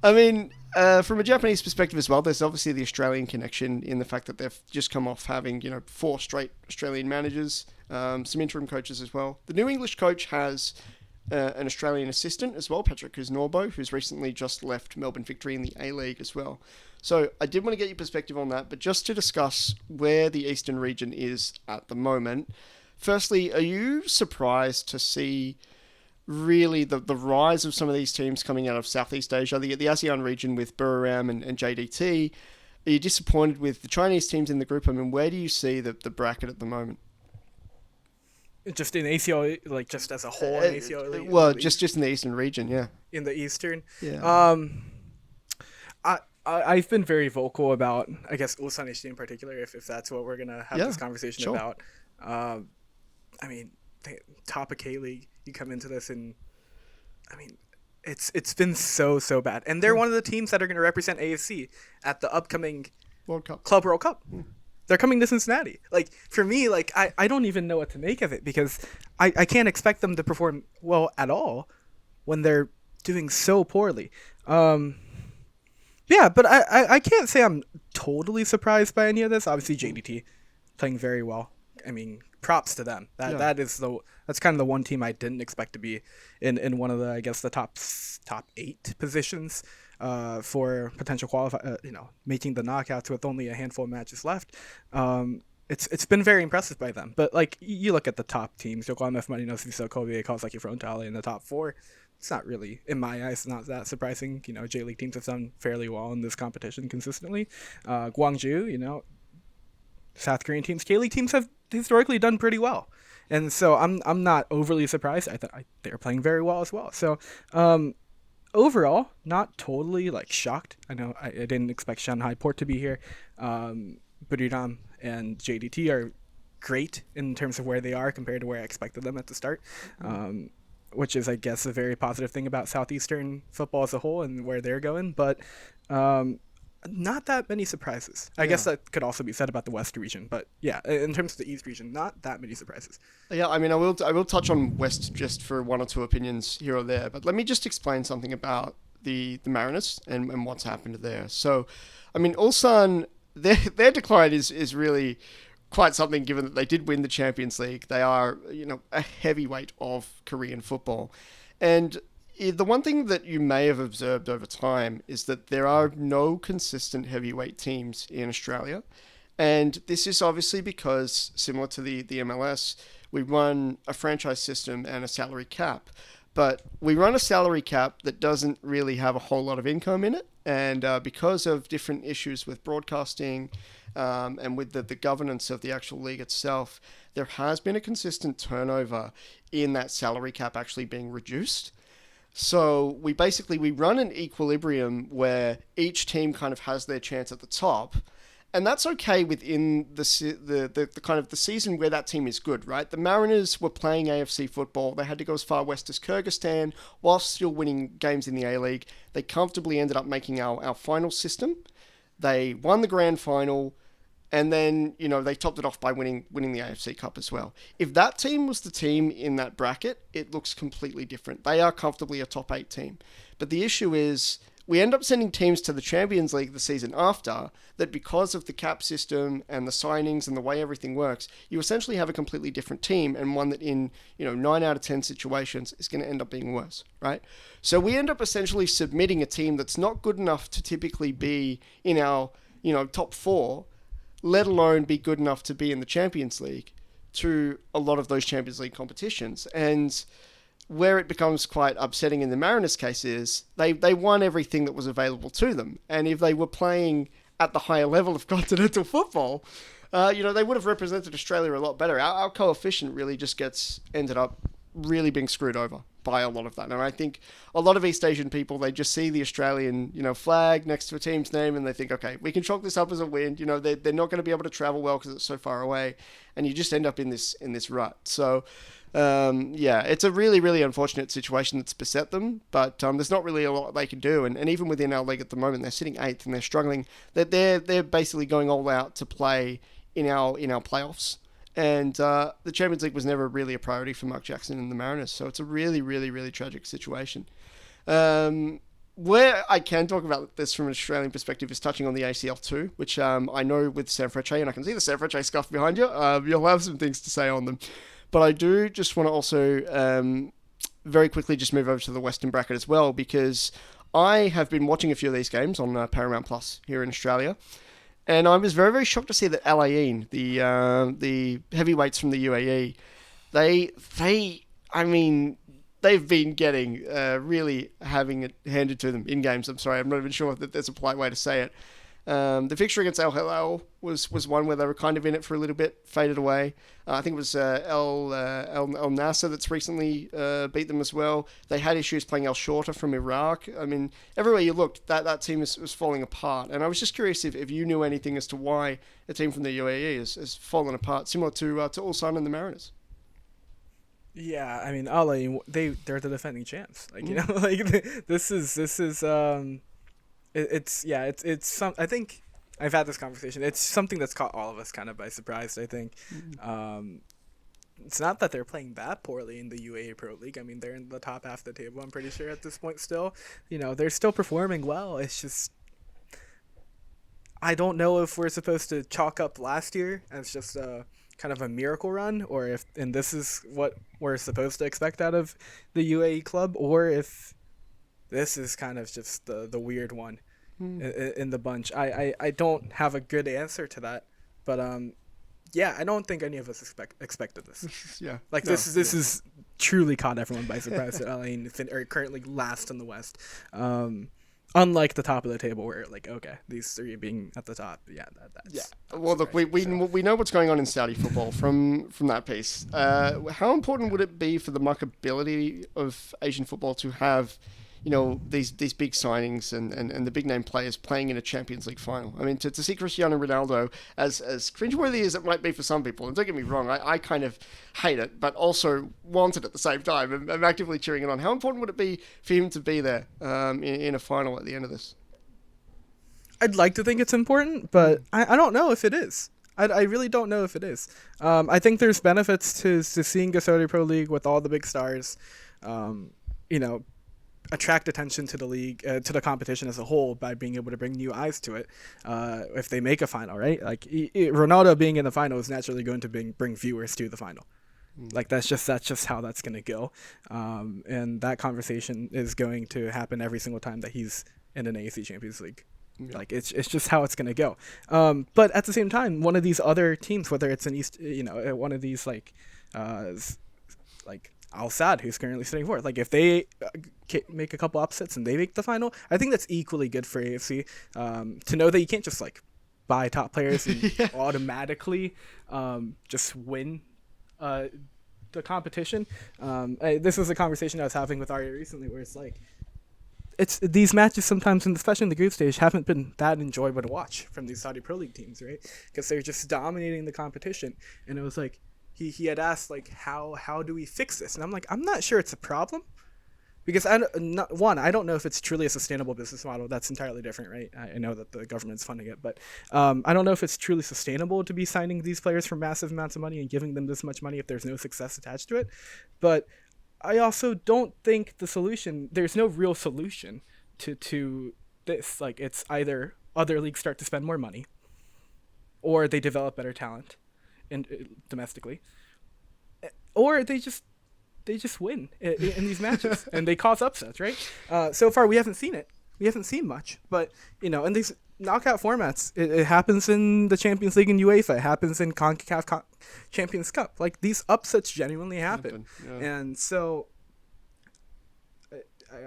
I mean, from a Japanese perspective as well, there's obviously the Australian connection in the fact that they've just come off having, 4 straight Australian managers, some interim coaches as well. The new English coach has an Australian assistant as well, Patrick Kuznorbo, who's recently just left Melbourne Victory in the A-League as well. So I did want to get your perspective on that, but just to discuss where the Eastern region is at the moment. Firstly, are you surprised to see really the rise of some of these teams coming out of Southeast Asia, the ASEAN region with Buriram and JDT? Are you disappointed with the Chinese teams in the group? I mean, where do you see the bracket at the moment? Just in ACL, like just as a whole in ACL? Well, just in the Eastern region, yeah. In the Eastern? Yeah. I've been very vocal about, I guess, Ulsan HD in particular, if that's what we're going to have this conversation about. I mean, top of K-League, you come into this and, I mean, it's been so bad. And they're one of the teams that are going to represent AFC at the upcoming Club World Cup. They're coming to Cincinnati. Like, for me, like, I don't even know what to make of it because I can't expect them to perform well at all when they're doing so poorly. Yeah, but I can't say I'm totally surprised by any of this. Obviously, JDT playing very well. I mean, props to them. That's kind of the one team I didn't expect to be in one of the, I guess, the top 8 positions for potential making the knockouts with only a handful of matches left. It's been very impressive by them. But like you look at the top teams, Yokohama F. Marinos, Vissel Kobe, Kawasaki Frontale in the top 4. It's not really, in my eyes, not that surprising. J-League teams have done fairly well in this competition consistently. Gwangju, South Korean teams, K-League teams have historically done pretty well. And so I'm not overly surprised. I thought they're playing very well as well. So overall, not totally like shocked. I know I didn't expect Shanghai Port to be here. Buriram and JDT are great in terms of where they are compared to where I expected them at the start. Which is, I guess, a very positive thing about Southeastern football as a whole and where they're going. But Not that many surprises. I guess that could also be said about the West region, but yeah, in terms of the East region, not that many surprises. Yeah, I mean, I will touch on West just for one or two opinions here or there, but let me just explain something about the Mariners and what's happened there. So, I mean, Ulsan, their decline is really quite something, given that they did win the Champions League. They are, a heavyweight of Korean football. And the one thing that you may have observed over time is that there are no consistent heavyweight teams in Australia. And this is obviously because, similar to the MLS, we run a franchise system and a salary cap. But we run a salary cap that doesn't really have a whole lot of income in it. And because of different issues with broadcasting and with the governance of the actual league itself, there has been a consistent turnover in that salary cap actually being reduced. So we run an equilibrium where each team kind of has their chance at the top, and that's okay within the kind of the season where that team is good, right? The Mariners were playing AFC football. They had to go as far west as Kyrgyzstan whilst still winning games in the A-League. They comfortably ended up making our final system. They won the grand final. And then, they topped it off by winning the AFC Cup as well. If that team was the team in that bracket, it looks completely different. They are comfortably a top 8 team. But the issue is, we end up sending teams to the Champions League the season after, that because of the cap system and the signings and the way everything works, you essentially have a completely different team, and one that in, 9 out of 10 situations is going to end up being worse, right? So we end up essentially submitting a team that's not good enough to typically be in our, top 4, let alone be good enough to be in the Champions League, to a lot of those Champions League competitions. And where it becomes quite upsetting in the Mariners' case is they won everything that was available to them. And if they were playing at the higher level of continental football, they would have represented Australia a lot better. Our coefficient really just ended up really being screwed over by a lot of that. And I think a lot of East Asian people, they just see the Australian, flag next to a team's name and they think, okay, we can chalk this up as a win. They're not going to be able to travel well because it's so far away, and you just end up in this rut. So, it's a really, really unfortunate situation that's beset them, but there's not really a lot they can do. And even within our league at the moment, they're sitting 8th and they're struggling. They're basically going all out to play in our playoffs. And the Champions League was never really a priority for Mark Jackson and the Mariners. So it's a really, really, really tragic situation. Where I can talk about this from an Australian perspective is touching on the ACL too, which I know with Sanfrecce, and I can see the Sanfrecce scuff behind you. You'll have some things to say on them. But I do just want to also very quickly just move over to the Western bracket as well, because I have been watching a few of these games on Paramount Plus here in Australia. And I was very, very shocked to see that Al Ain, the heavyweights from the UAE, they've been getting really having it handed to them in games. I'm sorry, I'm not even sure that there's a polite way to say it. The fixture against Al Hilal was one where they were kind of in it for a little bit, faded away. I think it was El Nasser that's recently beat them as well. They had issues playing Al Shorter from Iraq. I mean, everywhere you looked, that team was falling apart. And I was just curious if you knew anything as to why a team from the UAE has fallen apart, similar to Ulsan and the Mariners. Yeah, I mean, they're the defending champs. This is it's some. I think I've had this conversation. It's something that's caught all of us kind of by surprise. I think, it's not that they're playing that poorly in the UAE Pro League. I mean, they're in the top half of the table, I'm pretty sure at this point. Still, they're still performing well. It's just, I don't know if we're supposed to chalk up last year as just a kind of a miracle run, or and this is what we're supposed to expect out of the UAE club, or if this is kind of just the weird one in the bunch. I don't have a good answer to that, but I don't think any of us expected this. This is truly caught everyone by surprise. That Al Ain are currently last in the West. Unlike the top of the table, where okay, these three being at the top, that's Well, look, we know what's going on in Saudi football from that piece. How important would it be for the marketability of Asian football to have these big signings and the big name players playing in a Champions League final? I mean, to see Cristiano Ronaldo, as cringeworthy as it might be for some people, and don't get me wrong, I kind of hate it, but also want it at the same time. I'm actively cheering it on. How important would it be for him to be there in a final at the end of this? I'd like to think it's important, but I don't know if it is. I really don't know if it is. I think there's benefits to seeing a Saudi Pro League with all the big stars, attract attention to the league, to the competition as a whole by being able to bring new eyes to it. If they make a final, right? Like Ronaldo being in the final is naturally going to bring viewers to the final. Like that's just how that's going to go. And that conversation is going to happen every single time that he's in an AFC Champions League. Yeah. Like it's just how it's gonna go. But at the same time, one of these other teams, whether it's one of these like Al Sadd, who's currently sitting fourth, like if they make a couple upsets and they make the final, I think that's equally good for AFC. To know that you can't just like buy top players and automatically just win the competition. This was a conversation I was having with Arya recently, where it's like, these matches sometimes, especially in the group stage, haven't been that enjoyable to watch from these Saudi Pro League teams, right? Because they're just dominating the competition. And it was like, he had asked, like, how do we fix this? And I'm like, I'm not sure it's a problem. Because, I don't know if it's truly a sustainable business model. That's entirely different, right? I know that the government's funding it. But I don't know if it's truly sustainable to be signing these players for massive amounts of money and giving them this much money if there's no success attached to it. But I also don't think there's no real solution to this. Like, it's either other leagues start to spend more money or they develop better talent domestically, or they just win in these matches and they cause upsets, right? So far, we haven't seen it. We haven't seen much. But, in these knockout formats, it happens in the Champions League and UEFA. It happens in CONCACAF Champions Cup. Like, these upsets genuinely happen. Yeah. And so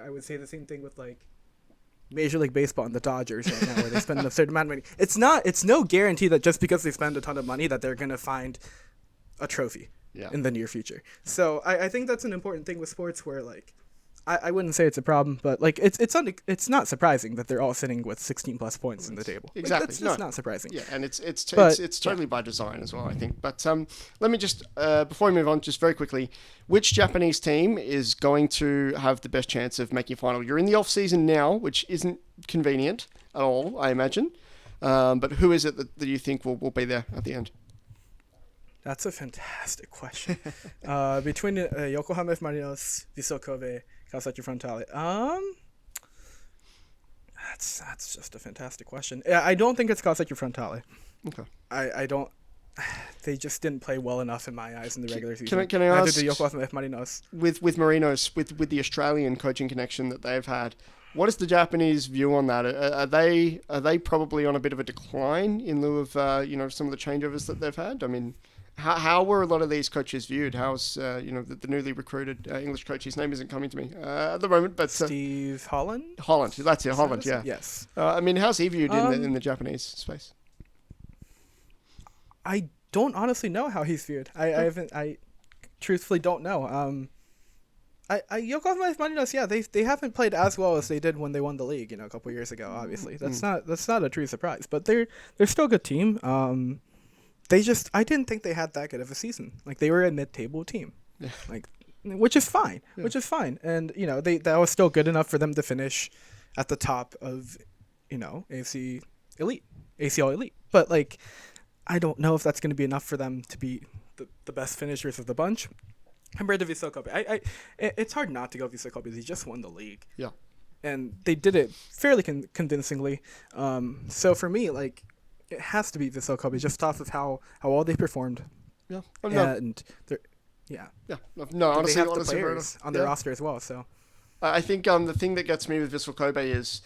I would say the same thing with, like, Major League Baseball and the Dodgers right now, where they spend a certain amount of money. It's no guarantee that just because they spend a ton of money that they're going to find a trophy in the near future. So I think that's an important thing with sports where, like, I wouldn't say it's a problem, but like it's not surprising that they're all sitting with 16 plus points in the table. Exactly, like, that's not surprising. Yeah, and it's totally by design as well, I think. But let me just before we move on, just very quickly, which Japanese team is going to have the best chance of making a final? You're in the off season now, which isn't convenient at all, I imagine. But who is it that you think will be there at the end? That's a fantastic question. Between Yokohama F. Marinos, Vissel Kobe, Kawasaki Frontale. That's just a fantastic question. I don't think it's Kawasaki Frontale. Okay. I don't. They just didn't play well enough in my eyes in the regular season. Can I ask? Neither did Yokohama F. Marinos. With Marinos, with the Australian coaching connection that they've had, what is the Japanese view on that? Are they probably on a bit of a decline in lieu of some of the changeovers that they've had? I mean, how were a lot of these coaches viewed? How's the newly recruited English coach? His name isn't coming to me at the moment, but Steve Holland. Holland, that's it. Holland, yeah. Yes. I mean, how's he viewed in the Japanese space? I don't honestly know how he's viewed. I truthfully don't know. Yokohama F. Marinos, yeah, they haven't played as well as they did when they won the league, a couple years ago. Obviously, that's not a true surprise. But they're still a good team. I didn't think they had that good of a season. Like, they were a mid-table team, which is fine. Yeah. Which is fine, and that was still good enough for them to finish at the top of ACL Elite. But like, I don't know if that's going to be enough for them to be the best finishers of the bunch compared to Vissel Kobe. It's hard not to go Vissel Kobe. They just won the league. Yeah, and they did it fairly convincingly. So for me, like, it has to be Vissel Kobe just off of how well they performed. Yeah, and No, honestly, they have the players on their roster as well. So I think the thing that gets me with Vissel Kobe is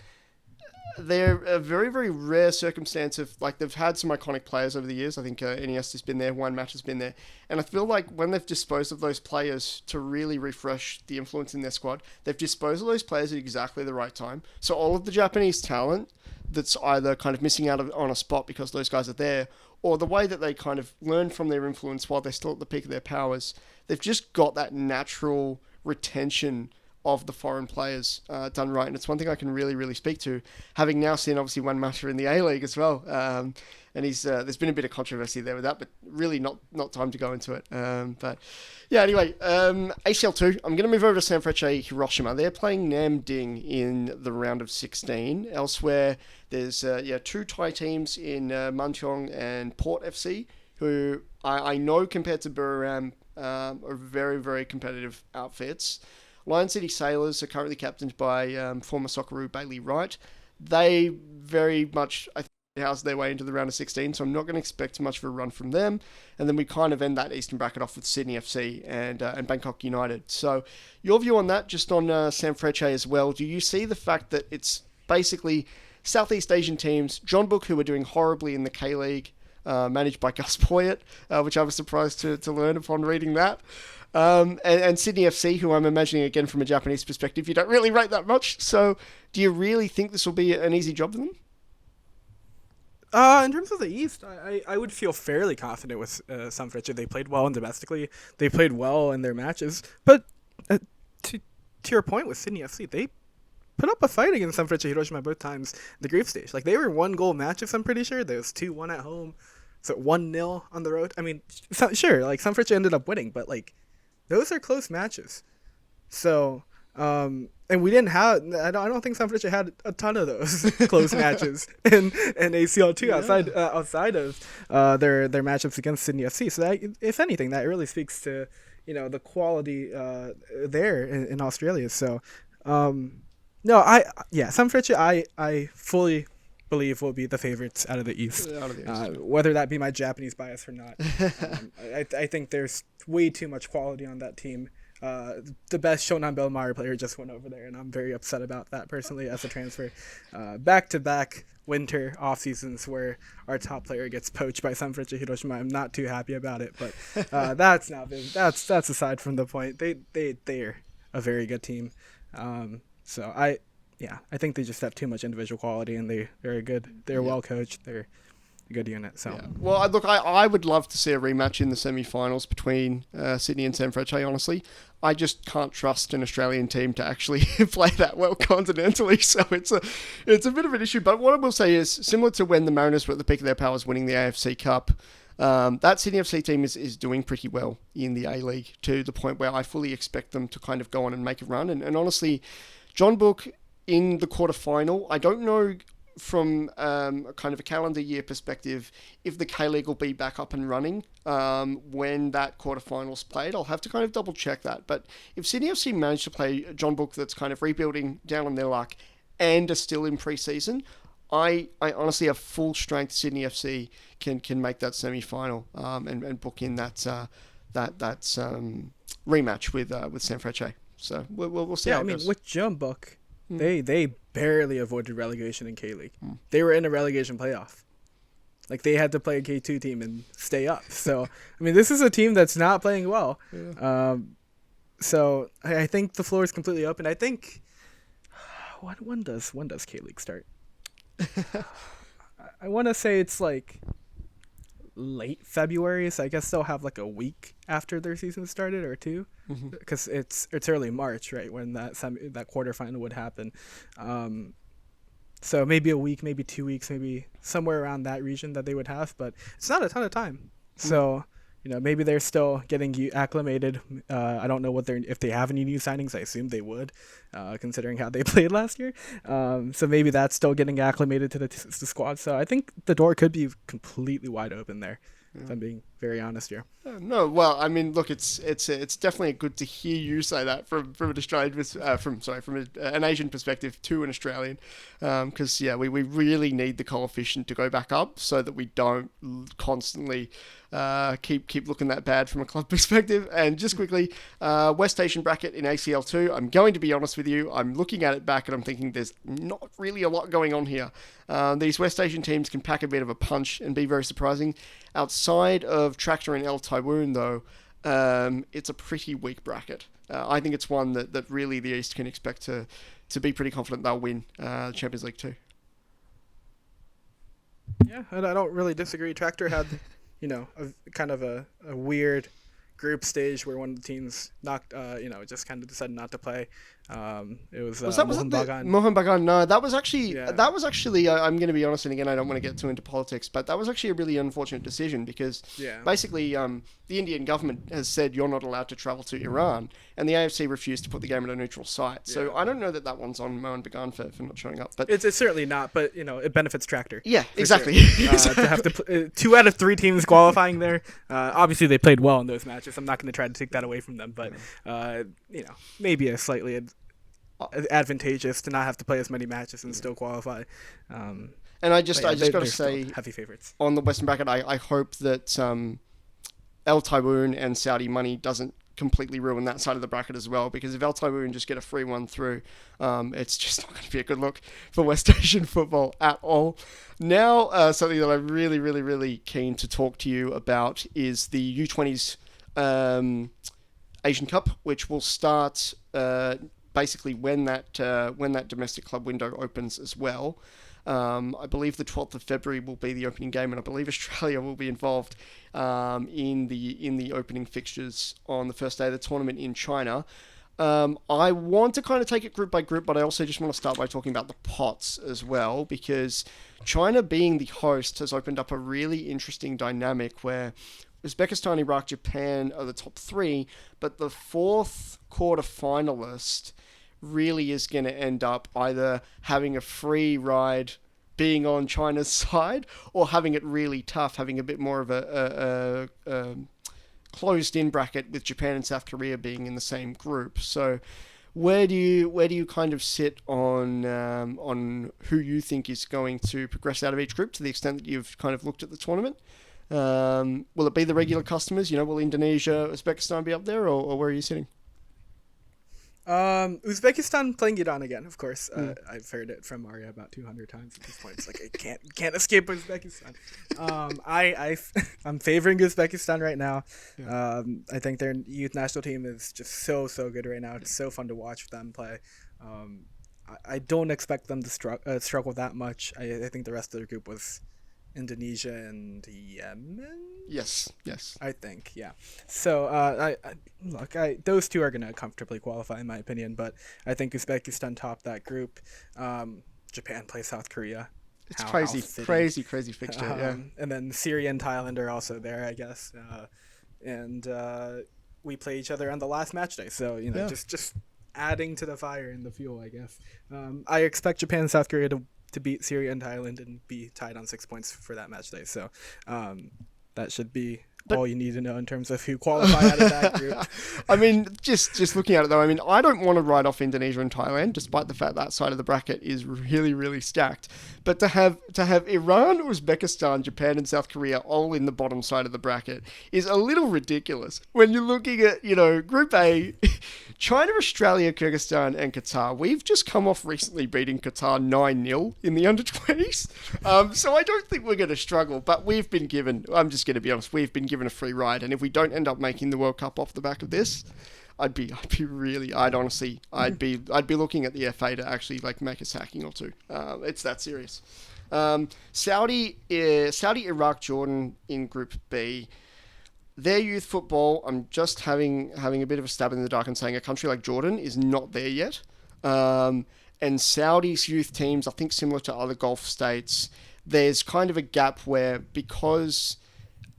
they're a very, very rare circumstance of, like, they've had some iconic players over the years. I think Iniesta's been there, Juan Mata's been there. And I feel like when they've disposed of those players to really refresh the influence in their squad, they've disposed of those players at exactly the right time. So all of the Japanese talent that's either kind of missing out on a spot because those guys are there, or the way that they kind of learn from their influence while they're still at the peak of their powers, they've just got that natural retention of the foreign players done right, and it's one thing I can really, really speak to, having now seen obviously one matcher in the A-League as well. And he's there's been a bit of controversy there with that, but really not time to go into it. But yeah, anyway, ACL2, I'm going to move over to Sanfrecce Hiroshima. They're playing Namding in the round of 16. Elsewhere, there's two Thai teams in Mancheong and Port FC, who I know compared to Buriram are very, very competitive outfits. Lion City Sailors are currently captained by former Socceroo Bailey Wright. They very much, I think, house their way into the round of 16, so I'm not going to expect much of a run from them. And then we kind of end that Eastern bracket off with Sydney FC and Bangkok United. So your view on that, just on Sanfrecce as well, do you see the fact that it's basically Southeast Asian teams, John Book, who are doing horribly in the K-League, managed by Gus Poyet, which I was surprised to learn upon reading that, and Sydney FC, who I'm imagining, again, from a Japanese perspective, you don't really rate that much. So do you really think this will be an easy job for them? In terms of the East, I would feel fairly confident with Sanfrecce. They played well domestically. They played well in their matches. But to your point with Sydney FC, they put up a fight against Sanfrecce Hiroshima both times in the group stage. Like, they were 1-goal matches, I'm pretty sure. There was 2-1 at home. So 1-0 on the road. I mean, sure, like, Sanfrecce ended up winning, but, like, those are close matches. So, and we didn't have, I don't think Sanfrecce had a ton of those close matches in ACL2 outside of their matchups against Sydney FC. So that, if anything, that really speaks to, the quality there in Australia. So, Sanfrecce, I fully believe will be the favorites out of the East. Whether that be my Japanese bias or not. I think there's way too much quality on that team. The best Shonan Bellmare player just went over there, and I'm very upset about that personally as a transfer. Back-to-back winter off seasons where our top player gets poached by Sanfrecce Hiroshima. I'm not too happy about it, but that's aside from the point. They're a very good team. So I think they just have too much individual quality, and they're very good. They're well coached. They're a good unit. So well, look, I would love to see a rematch in the semi-finals between Sydney and Sanfrecce. Honestly, I just can't trust an Australian team to actually play that well continentally. So it's a bit of an issue. But what I will say is, similar to when the Mariners were at the peak of their powers, winning the AFC Cup. That Sydney FC team is doing pretty well in the A-League, to the point where I fully expect them to kind of go on and make a run. And honestly, John Book in the quarterfinal, I don't know from a kind of a calendar year perspective if the K-League will be back up and running when that quarterfinal's played. I'll have to kind of double check that. But if Sydney FC manage to play John Book, that's kind of rebuilding down on their luck and are still in pre-season, I honestly have full strength Sydney FC can make that semi-final and book in that rematch with Sanfrecce. So we'll see how it goes. With John Book, they barely avoided relegation in K-League. They were in a relegation playoff. Like, they had to play a K2 team and stay up. So, this is a team that's not playing well. Yeah. So I think the floor is completely open. I think when does K-League start? I want to say it's like late February, so I guess they'll have like a week after their season started or two, because it's early March, right, when that quarterfinal would happen. So maybe a week, maybe 2 weeks, maybe somewhere around that region that they would have, but it's not a ton of time. So maybe they're still getting acclimated. I don't know if they have any new signings. I assume they would, considering how they played last year. So maybe that's still getting acclimated to the squad. So I think the door could be completely wide open there. If I'm being very honest here. No, well, look, it's definitely good to hear you say that from an Australian, from an Asian perspective to an Australian, because we really need the coefficient to go back up so that we don't constantly keep looking that bad from a club perspective. And just quickly, West Asian bracket in ACL2. I'm going to be honest with you. I'm looking at it back and I'm thinking there's not really a lot going on here. These West Asian teams can pack a bit of a punch and be very surprising. Outside of Tractor and El Taiwan, though, it's a pretty weak bracket. I think it's one that really the East can expect to be pretty confident they'll win Champions League 2. Yeah, and I don't really disagree. Tractor had, a kind of a weird group stage where one of the teams just kind of decided not to play. It was Was that Mohun Bagan. Mohun Bagan? No, that was actually Yeah. I'm going to be honest, and again, I don't want to get too into politics, but that was actually a really unfortunate decision because Yeah. basically the Indian government has said you're not allowed to travel to Iran, and the AFC refused to put the game at a neutral site. So I don't know that one's on Mohun Bagan for not showing up, but It's certainly not, but it benefits Tractor. yeah, for exactly. sure. To have to 2 out of 3 teams qualifying there. Obviously, they played well in those matches. I'm not going to try to take that away from them, but maybe a slightly advantageous to not have to play as many matches and still qualify. And I just got to say, heavy favorites on the Western bracket, I hope that El Taiwoon and Saudi money doesn't completely ruin that side of the bracket as well, because if El Taiwoon just get a free one through, it's just not going to be a good look for West Asian football at all. Now, something that I'm really, really, really keen to talk to you about is the U20s Asian Cup, which will start basically when that domestic club window opens as well. I believe the 12th of February will be the opening game, and I believe Australia will be involved in the opening fixtures on the first day of the tournament in China. I want to kind of take it group by group, but I also just want to start by talking about the pots as well, because China being the host has opened up a really interesting dynamic where Uzbekistan, Iraq, Japan are the top 3, but the 4th quarter finalist really is going to end up either having a free ride being on China's side or having it really tough, having a bit more of a closed-in bracket with Japan and South Korea being in the same group. So where do you kind of sit on who you think is going to progress out of each group, to the extent that you've kind of looked at the tournament? Will it be the regular customers? Will Indonesia, Uzbekistan be up there, or where are you sitting? Uzbekistan playing Iran again, of course. I've heard it from Maria about 200 times at this point. It's like I can't escape Uzbekistan. I'm favoring Uzbekistan right now. Yeah. I think their youth national team is just so good right now. It's so fun to watch them play. I don't expect them to struggle that much. I think the rest of the group was Indonesia and Yemen. Yes. I think, yeah. So, those two are going to comfortably qualify, in my opinion, but I think Uzbekistan topped that group. Japan plays South Korea. It's crazy fixture, yeah. And then Syria and Thailand are also there, I guess. We play each other on the last match day, so, just adding to the fire and the fuel, I guess. I expect Japan and South Korea to beat Syria and Thailand and be tied on 6 points for that match day. So that should be all you need to know in terms of who qualify out of that group. I mean, just looking at it though, I don't want to write off Indonesia and Thailand, despite the fact that side of the bracket is really, really stacked. But to have Iran, Uzbekistan, Japan, and South Korea all in the bottom side of the bracket is a little ridiculous. When you're looking at, Group A, China, Australia, Kyrgyzstan, and Qatar. We've just come off recently beating Qatar 9-0 in the under-20s. So I don't think we're going to struggle, but we've been given, I'm just going to be honest, we've been given a free ride. And if we don't end up making the World Cup off the back of this, I'd be looking at the FA to actually make a sacking or two. It's that serious. Saudi, Iraq, Jordan in Group B. Their youth football, I'm just having a bit of a stab in the dark and saying a country like Jordan is not there yet. And Saudi's youth teams, I think similar to other Gulf states, there's kind of a gap where, because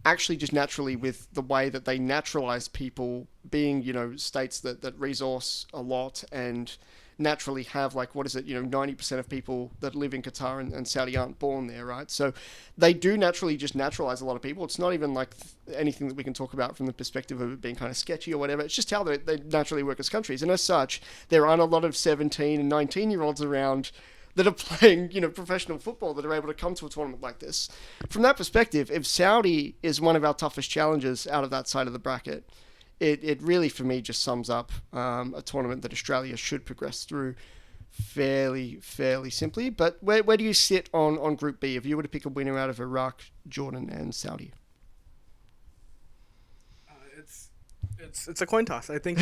actually just naturally with the way that they naturalize people, being, states that resource a lot and naturally have 90% of people that live in Qatar and Saudi aren't born there, right? So they do naturally just naturalize a lot of people. It's not even anything that we can talk about from the perspective of it being kind of sketchy or whatever. It's just how they naturally work as countries. And as such, there aren't a lot of 17 and 19-year-olds around that are playing, professional football that are able to come to a tournament like this. From that perspective, if Saudi is one of our toughest challenges out of that side of the bracket, it really, for me, just sums up a tournament that Australia should progress through fairly simply. But where do you sit on Group B if you were to pick a winner out of Iraq, Jordan, and Saudi? It's a coin toss. I think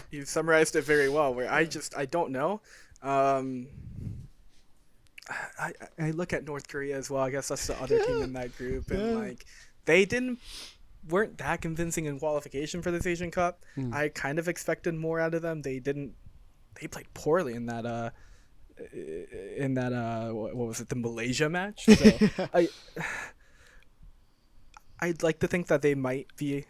you've summarized it very well. Where I don't know. I look at North Korea as well. I guess that's the other team in that group, and they weren't that convincing in qualification for this Asian Cup. I kind of expected more out of them. They they played poorly in that what was it, the Malaysia match. So I'd like to think that they might be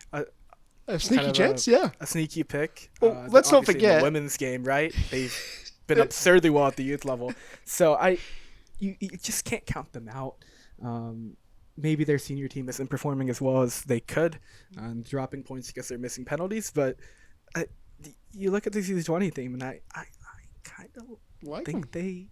A sneaky chance, yeah. a sneaky pick. Well, let's not obviously forget the women's game, right? They've been absurdly well at the youth level, so you just can't count them out. Maybe their senior team isn't performing as well as they could, dropping points because they're missing penalties. But you look at the U20 team, and I kind of think they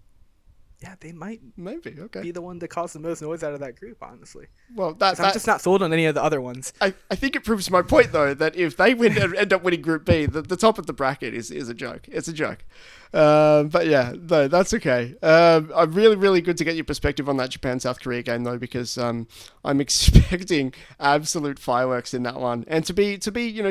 might be the one to cause the most noise out of that group, honestly. Well, I'm just not sold on any of the other ones. I think it proves my point, though, that if they end up winning Group B, the top of the bracket is a joke. It's a joke. But yeah, no, that's okay. I'm really, really good to get your perspective on that Japan-South Korea game, though, because I'm expecting absolute fireworks in that one. And to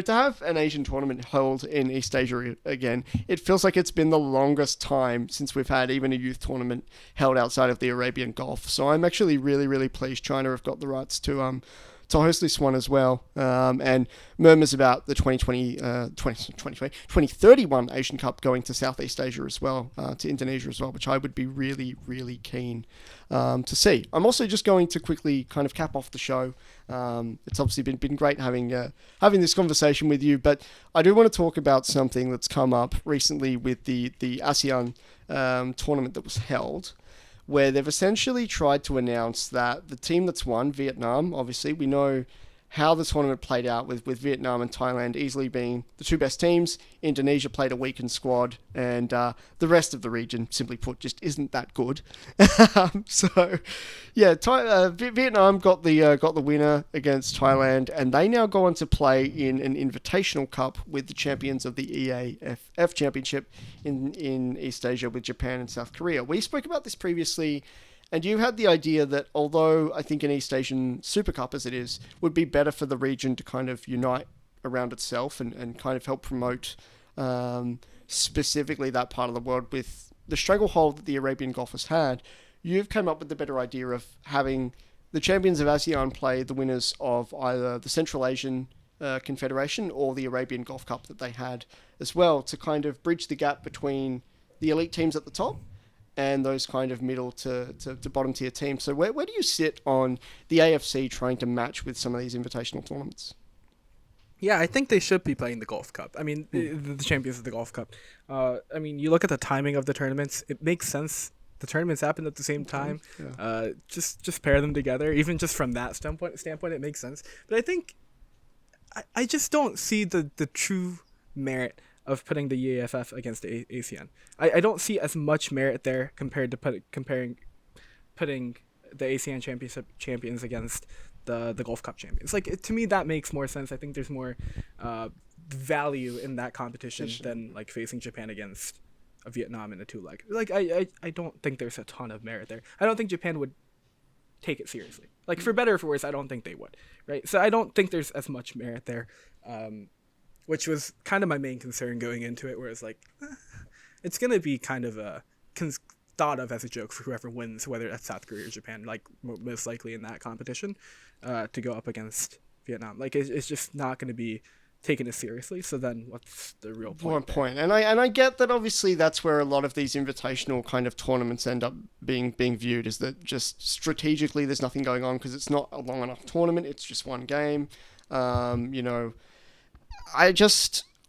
have an Asian tournament held in East Asia again, it feels like it's been the longest time since we've had even a youth tournament held outside of the Arabian Gulf. So I'm actually really, really pleased China have got the rights to host this one as well. And murmurs about the 2031 Asian Cup going to Southeast Asia as well, to Indonesia as well, which I would be really, really keen to see. I'm also just going to quickly kind of cap off the show. It's obviously been great having this conversation with you, but I do want to talk about something that's come up recently with the ASEAN tournament that was held, where they've essentially tried to announce that the team that's won, Vietnam, obviously, we know how the tournament played out with Vietnam and Thailand easily being the two best teams. Indonesia played a weakened squad, and the rest of the region, simply put, just isn't that good. So, yeah, Vietnam got the winner against Thailand, and they now go on to play in an invitational cup with the champions of the EAFF Championship in East Asia with Japan and South Korea. We spoke about this previously, and you had the idea that although I think an East Asian Super Cup, as it is, would be better for the region to kind of unite around itself and kind of help promote specifically that part of the world with the stranglehold that the Arabian Gulf has had, you've come up with the better idea of having the champions of ASEAN play the winners of either the Central Asian Confederation or the Arabian Gulf Cup that they had as well, to kind of bridge the gap between the elite teams at the top and those kind of middle to bottom tier teams. So where do you sit on the AFC trying to match with some of these invitational tournaments? Yeah, I think they should be playing the Golf Cup. I mean, the champions of the Golf Cup. I mean, you look at the timing of the tournaments, it makes sense. The tournaments happen at the same time. Yeah. Just pair them together. Even just from that standpoint, it makes sense. But I think I just don't see the true merit of putting the EAFF against the ASEAN. I don't see as much merit there compared to putting the ASEAN championship champions against the Gulf Cup champions. Like, to me, that makes more sense. I think there's more value in that competition than like facing Japan against Vietnam in a two-leg. Like, I don't think there's a ton of merit there. I don't think Japan would take it seriously. Like, for better or for worse, I don't think they would. Right. So I don't think there's as much merit there. Which was kind of my main concern going into it, where it's like, it's going to be kind of thought of as a joke for whoever wins, whether that's South Korea or Japan, like most likely in that competition, to go up against Vietnam. Like, it's just not going to be taken as seriously. So then what's the real point? One point. And I get that obviously that's where a lot of these invitational kind of tournaments end up being viewed, is that just strategically there's nothing going on because it's not a long enough tournament. It's just one game. I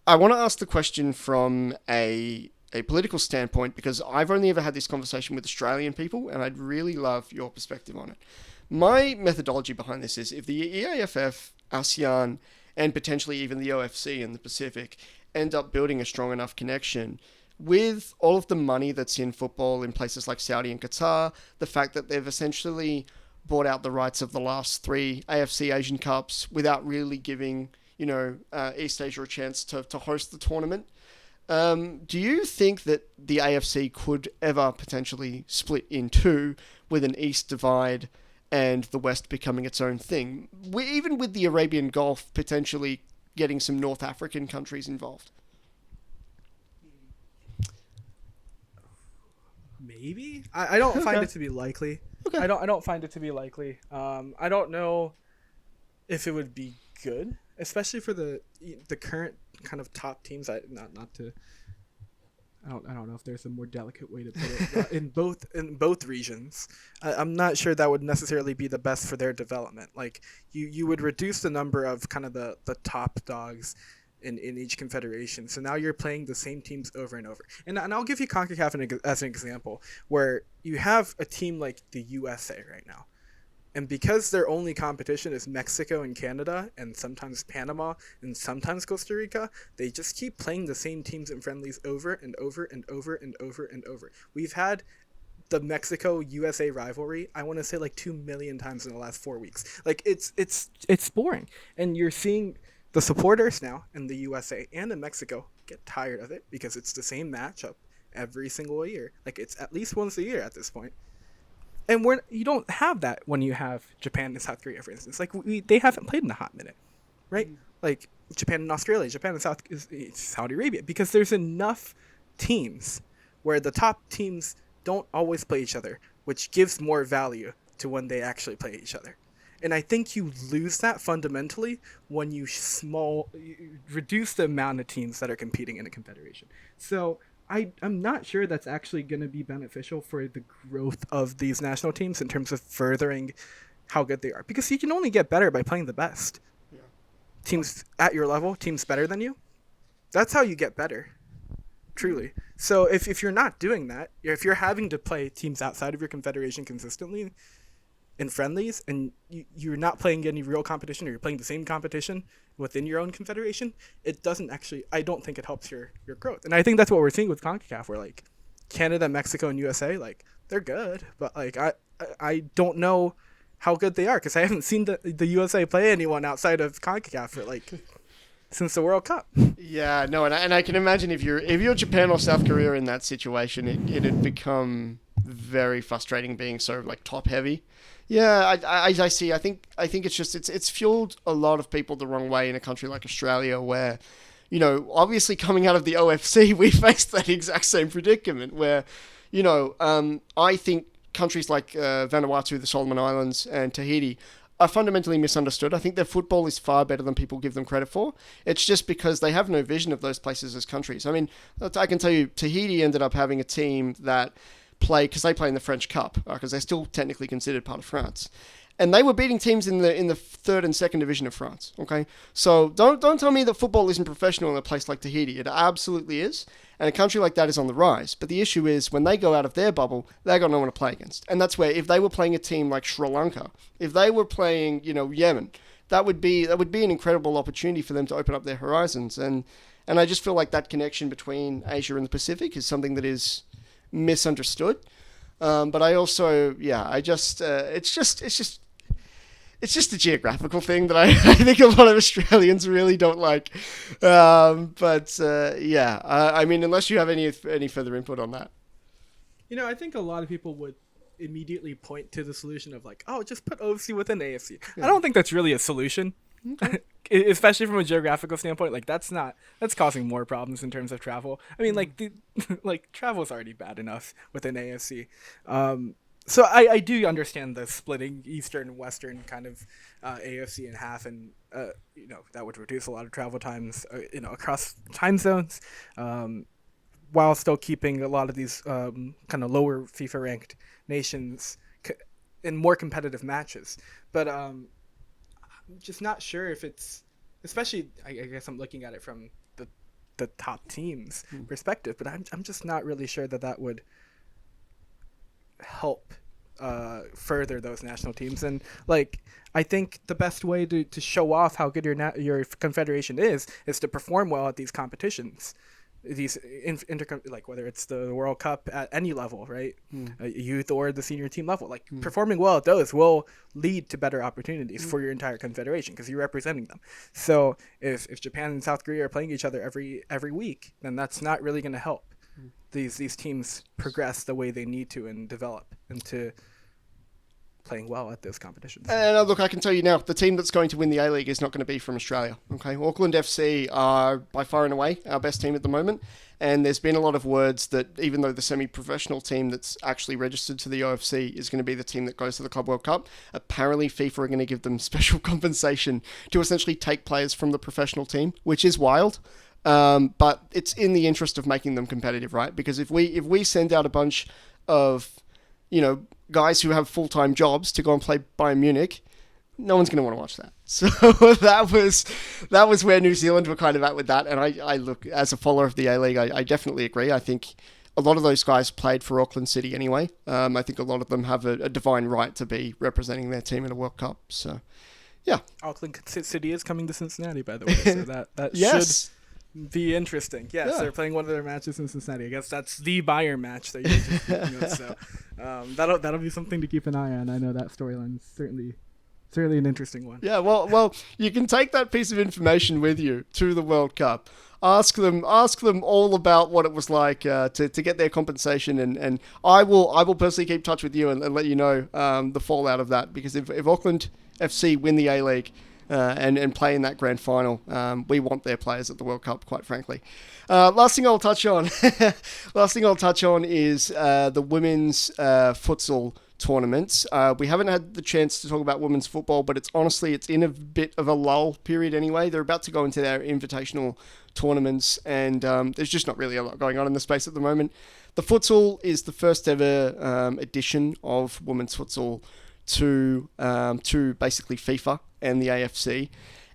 want to ask the question from a political standpoint, because I've only ever had this conversation with Australian people, and I'd really love your perspective on it. My methodology behind this is, if the EAFF, ASEAN, and potentially even the OFC in the Pacific end up building a strong enough connection with all of the money that's in football in places like Saudi and Qatar, the fact that they've essentially bought out the rights of the last 3 AFC Asian Cups without really giving East Asia a chance to host the tournament. Do you think that the AFC could ever potentially split in two, with an East divide and the West becoming its own thing? Even with the Arabian Gulf potentially getting some North African countries involved. Maybe? I don't find it to be likely. Okay. I don't find it to be likely. I don't know if it would be good, especially for the current kind of top teams. I don't know if there's a more delicate way to put it, in both regions. I'm not sure that would necessarily be the best for their development. Like you would reduce the number of kind of the top dogs in each confederation. So now you're playing the same teams over and over. And I'll give you CONCACAF as an example, where you have a team like the USA right now. And because their only competition is Mexico and Canada, and sometimes Panama, and sometimes Costa Rica, they just keep playing the same teams in friendlies over and over and over and over and over. We've had the Mexico-USA rivalry, I want to say like 2 million times in the last 4 weeks. Like it's boring. And you're seeing the supporters now in the USA and in Mexico get tired of it because it's the same matchup every single year. Like it's at least once a year at this point. And you don't have that when you have Japan and South Korea, for instance. Like they haven't played in a hot minute, right? Like Japan and Australia, Japan and Saudi Arabia, because there's enough teams where the top teams don't always play each other, which gives more value to when they actually play each other. And I think you lose that fundamentally when you reduce the amount of teams that are competing in a confederation. So I'm not sure that's actually going to be beneficial for the growth of these national teams in terms of furthering how good they are. Because you can only get better by playing the best. Yeah. Teams at your level, teams better than you. That's how you get better. Truly. So if you're not doing that, if you're having to play teams outside of your confederation consistently in friendlies, and you're not playing any real competition, or you're playing the same competition within your own confederation, it doesn't actually, I don't think it helps your growth. And I think that's what we're seeing with CONCACAF, where like Canada, Mexico, and USA, like they're good, but like I don't know how good they are, because I haven't seen the USA play anyone outside of CONCACAF for like since the World Cup. Yeah, no, and I can imagine if you're Japan or South Korea in that situation, it'd become very frustrating being so like top heavy. Yeah, I see. I think it's just it's fueled a lot of people the wrong way in a country like Australia, where, you know, obviously coming out of the OFC, we faced that exact same predicament where, you know, I think countries like Vanuatu, the Solomon Islands, and Tahiti are fundamentally misunderstood. I think their football is far better than people give them credit for. It's just because they have no vision of those places as countries. I mean, I can tell you, Tahiti ended up having a team that because they play in the French Cup, because they're still technically considered part of France, and they were beating teams in the third and second division of France. Okay, so don't tell me that football isn't professional in a place like Tahiti. It absolutely is, and a country like that is on the rise. But the issue is when they go out of their bubble, they got no one to play against, and that's where if they were playing a team like Sri Lanka, if they were playing, you know, Yemen, that would be an incredible opportunity for them to open up their horizons. And I just feel like that connection between Asia and the Pacific is something that is misunderstood, but I also, it's just a geographical thing that I think a lot of Australians really don't like. I mean, unless you have any further input on that. You know, I think a lot of people would immediately point to the solution of like, oh, just put OFC within AFC. Yeah. I don't think that's really a solution. Okay. Especially from a geographical standpoint, like that's causing more problems in terms of travel. I mean, like travel is already bad enough within AFC. So I do understand the splitting Eastern and Western kind of AFC in half, and you know, that would reduce a lot of travel times, you know, across time zones, while still keeping a lot of these kind of lower FIFA ranked nations in more competitive matches. But I'm just not sure if it's, especially I guess I'm looking at it from the top teams perspective, but I'm just not really sure that would help further those national teams. And like I think the best way to show off how good your confederation is to perform well at these competitions, these like whether it's the World Cup at any level, right? Youth or the senior team level, like performing well at those will lead to better opportunities for your entire confederation because you're representing them. So if Japan and South Korea are playing each other every week, then that's not really going to help these teams progress the way they need to and develop into playing well at those competitions. And look, I can tell you now, the team that's going to win the A-League is not going to be from Australia. Okay, Auckland FC are by far and away our best team at the moment, and there's been a lot of words that even though the semi-professional team that's actually registered to the OFC is going to be the team that goes to the Club World Cup, apparently FIFA are going to give them special compensation to essentially take players from the professional team, which is wild. But it's in the interest of making them competitive, right? Because if we send out a bunch of, guys who have full-time jobs to go and play Bayern Munich, no one's going to want to watch that. So that was where New Zealand were kind of at with that. And I look, as a follower of the A-League, I definitely agree. I think a lot of those guys played for Auckland City anyway. I think a lot of them have a divine right to be representing their team in a World Cup. So, yeah. Auckland City is coming to Cincinnati, by the way. So that yes. should be interesting. Yes, Yeah. they're playing one of their matches in Cincinnati. I guess that's the Bayern match that you're just speaking of. So that'll be something to keep an eye on. I know that storyline is certainly an interesting one. Yeah, well, you can take that piece of information with you to the World Cup. Ask them all about what it was like to get their compensation, and I will personally keep in touch with you and let you know the fallout of that, because if Auckland FC win the A-League and play in that grand final, we want their players at the World Cup, quite frankly. Last thing I'll touch on is the women's futsal tournaments. We haven't had the chance to talk about women's football, but it's in a bit of a lull period anyway. They're about to go into their invitational tournaments, and there's just not really a lot going on in the space at the moment. The futsal is the first ever edition of women's futsal to basically FIFA and the AFC.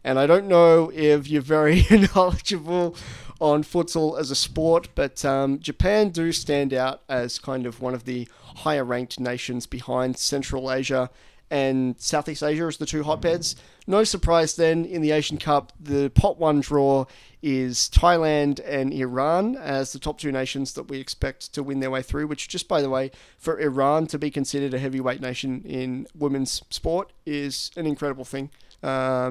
And I don't know if you're very knowledgeable on futsal as a sport, but Japan do stand out as kind of one of the higher ranked nations behind Central Asia and Southeast Asia as the two hotbeds. No surprise then, in the Asian Cup, the pot one draw is Thailand and Iran as the top two nations that we expect to win their way through, which, just by the way, for Iran to be considered a heavyweight nation in women's sport is an incredible thing.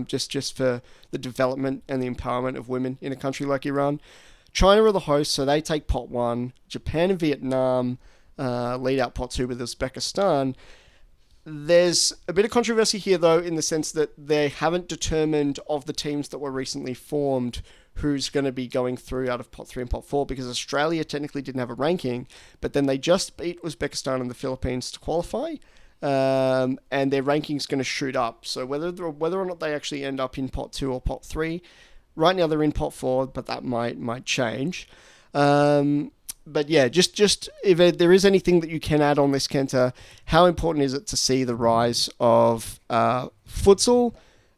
Just for the development and the empowerment of women in a country like Iran. China are the hosts, so they take pot one. Japan and Vietnam lead out pot two with Uzbekistan. There's a bit of controversy here, though, in the sense that they haven't determined, of the teams that were recently formed, who's going to be going through out of pot three and pot four, because Australia technically didn't have a ranking, but then they just beat Uzbekistan and the Philippines to qualify. And their ranking's going to shoot up. So whether or not they actually end up in pot two or pot three, right now they're in pot four, but that might change. But yeah, just if there is anything that you can add on this, Kenta, how important is it to see the rise of futsal,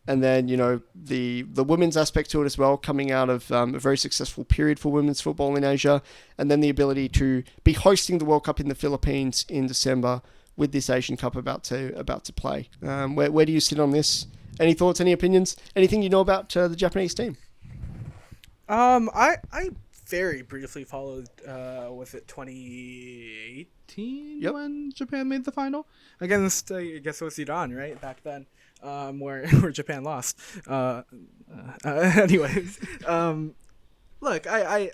and then the women's aspect to it as well, coming out of a very successful period for women's football in Asia, and then the ability to be hosting the World Cup in the Philippines in December, with this Asian Cup about to play. Where do you sit on this? Any thoughts, any opinions? Anything you know about the Japanese team? I very briefly followed, was it 2018 when Japan made the final? Against, I guess it was Iran, right? Back then, where Japan lost. Anyways, look, I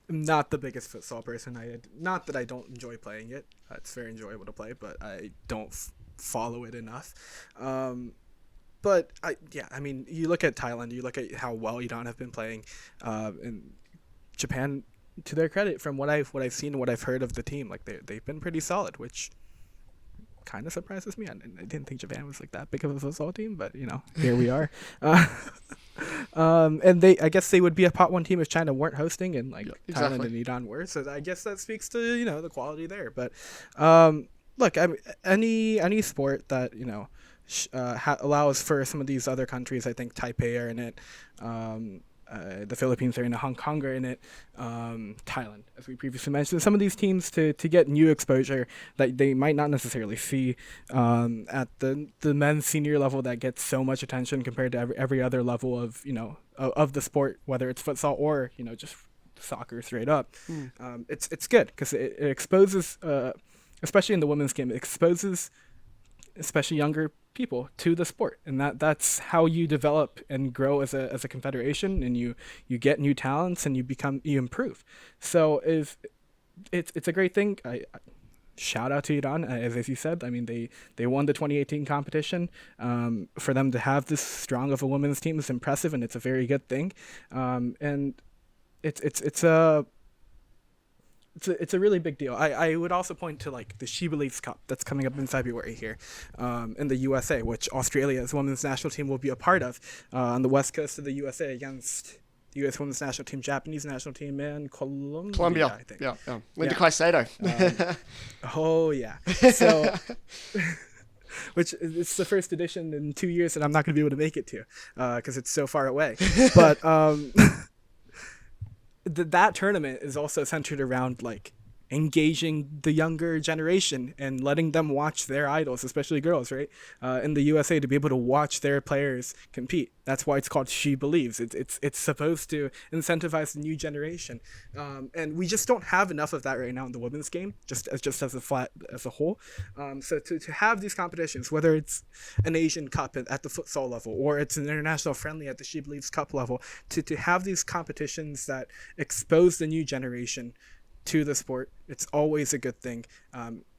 am not the biggest futsal person. Not that I don't enjoy playing it. It's very enjoyable to play, but I don't follow it enough. But I mean, you look at Thailand, you look at how well Iran have been playing, and Japan, to their credit, from what I've seen and what I've heard of the team, like they've been pretty solid, which kind of surprises me. I didn't think Japan was like that big of a futsal team, but here we are. And I guess they would be a pot one team if China weren't hosting, and exactly. Thailand and Iran were. So I guess that speaks to the quality there. But look, I mean, any sport that allows for some of these other countries. I think Taipei are in it. The Philippines are in it. Hong Kong are in it. Thailand, as we previously mentioned. Some of these teams to get new exposure that they might not necessarily see at the men's senior level that gets so much attention compared to every other level of of the sport, whether it's futsal or just soccer straight up. It's good because it exposes, especially in the women's game, it exposes especially younger people to the sport, and that's how you develop and grow as a confederation, and you get new talents and you improve. So if it's a great thing. I shout out to Iran, as you said. I mean, they won the 2018 competition. For them to have this strong of a women's team is impressive, and it's a very good thing. And it's a really big deal. I would also point to the She Believes Cup that's coming up in February here in the USA, which Australia's women's national team will be a part of on the west coast of the USA against the U.S. women's national team, Japanese national team, and Colombia, I think. yeah. Linda Caicedo. Oh yeah. So, which it's the first edition in 2 years that I'm not going to be able to make it to, because it's so far away. But that tournament is also centered around like engaging the younger generation and letting them watch their idols, especially girls, right? In the USA, to be able to watch their players compete. That's why it's called She Believes. It's supposed to incentivize the new generation, and we just don't have enough of that right now in the women's game, just as a whole. So to have these competitions, whether it's an Asian Cup at the futsal level or it's an international friendly at the She Believes Cup level, to have these competitions that expose the new generation to the sport, it's always a good thing,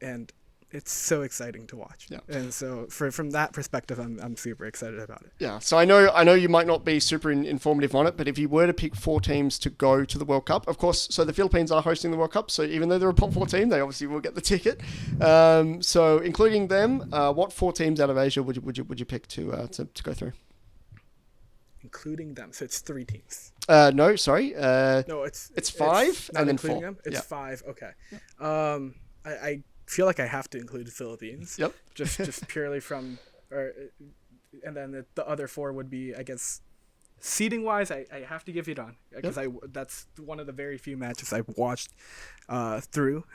and it's so exciting to watch. Yeah. And so from that perspective, I'm super excited about it. Yeah, so I know you might not be super informative on it, but if you were to pick 4 teams to go to the World Cup, of course, so the Philippines are hosting the World Cup, so even though they're a top 4 team, they obviously will get the ticket. So including them, what 4 teams out of Asia would you pick to go through? Including them, so it's 3 teams. No, sorry. No, it's 5 not and then including 4. them. It's Yeah. 5. Okay. I feel like I have to include the Philippines. Yep. Just purely from, and then the other 4 would be, I guess, seeding wise. I have to give Iran because that's one of the very few matches I've watched through,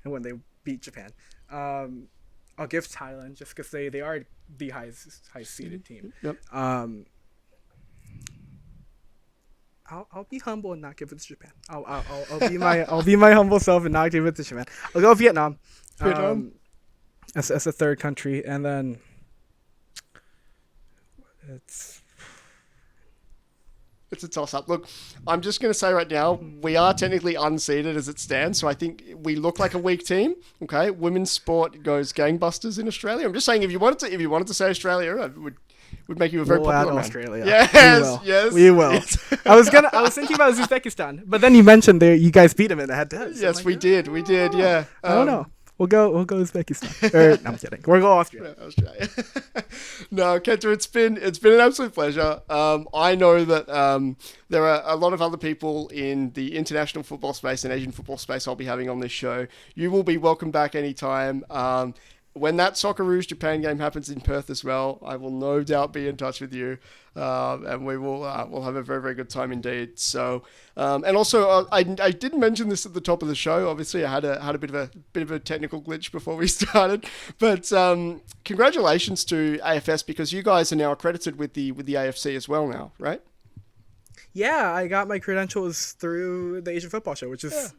and when they beat Japan. I'll give Thailand just because they are the highest seeded team. Yep. I'll be humble and not give it to Japan. I'll be my humble self and not give it to Japan. I'll go Vietnam, as a third country, and then it's a toss-up. Look, I'm just going to say right now, we are technically unseeded as it stands, so I think we look like a weak team. Okay, women's sport goes gangbusters in Australia. I'm just saying, if you wanted to say Australia, it would make you a very popular man. Australia. Yes, we will. I was thinking about Uzbekistan, but then you mentioned you guys beat them in the head-to-head. So Yes, we did. Yeah. I don't know. We'll go Uzbekistan. No, I'm kidding. We'll go Austria. Australia. No, Kenta, it's been an absolute pleasure. I know that there are a lot of other people in the international football space and Asian football space I'll be having on this show. You will be welcome back anytime. When that Socceroos Japan game happens in Perth as well, I will no doubt be in touch with you, and we will we'll have a very, very good time indeed. So, and also I did mention this at the top of the show. Obviously, I had a bit of a technical glitch before we started, but congratulations to AFS because you guys are now accredited with the AFC as well now, right? Yeah, I got my credentials through the Asian Football Show, which is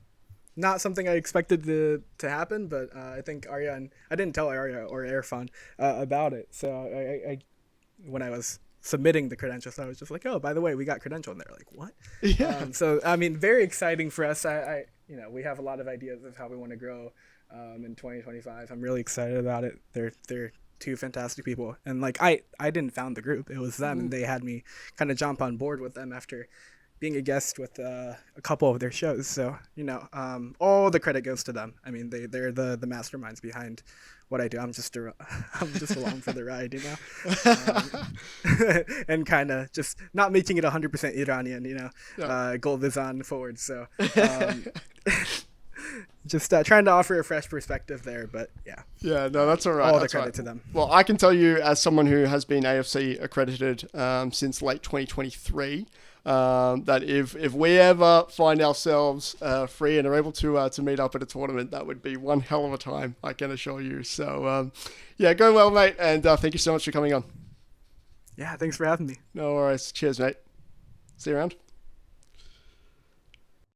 not something I expected to happen, but I think Arya and I didn't tell Arya or Irfan about it. So I when I was submitting the credentials, I was just like, oh, by the way, we got credential, and they're like, what? Yeah. So I mean, very exciting for us. I we have a lot of ideas of how we want to grow in 2025. I'm really excited about it. They're 2 fantastic people, and like I didn't found the group; it was them, and they had me kind of jump on board with them after being a guest with a couple of their shows. So, all the credit goes to them. I mean, they're the masterminds behind what I do. I'm just along for the ride, and kind of just not making it 100% Iranian, Golvizan forward. So, just trying to offer a fresh perspective there, but yeah. Yeah, no, that's all right. All the credit to them. Well, I can tell you as someone who has been AFC accredited since late 2023, that if we ever find ourselves free and are able to meet up at a tournament, that would be one hell of a time, I can assure you. So, go well, mate, and thank you so much for coming on. Yeah, thanks for having me. No worries. Cheers, mate. See you around.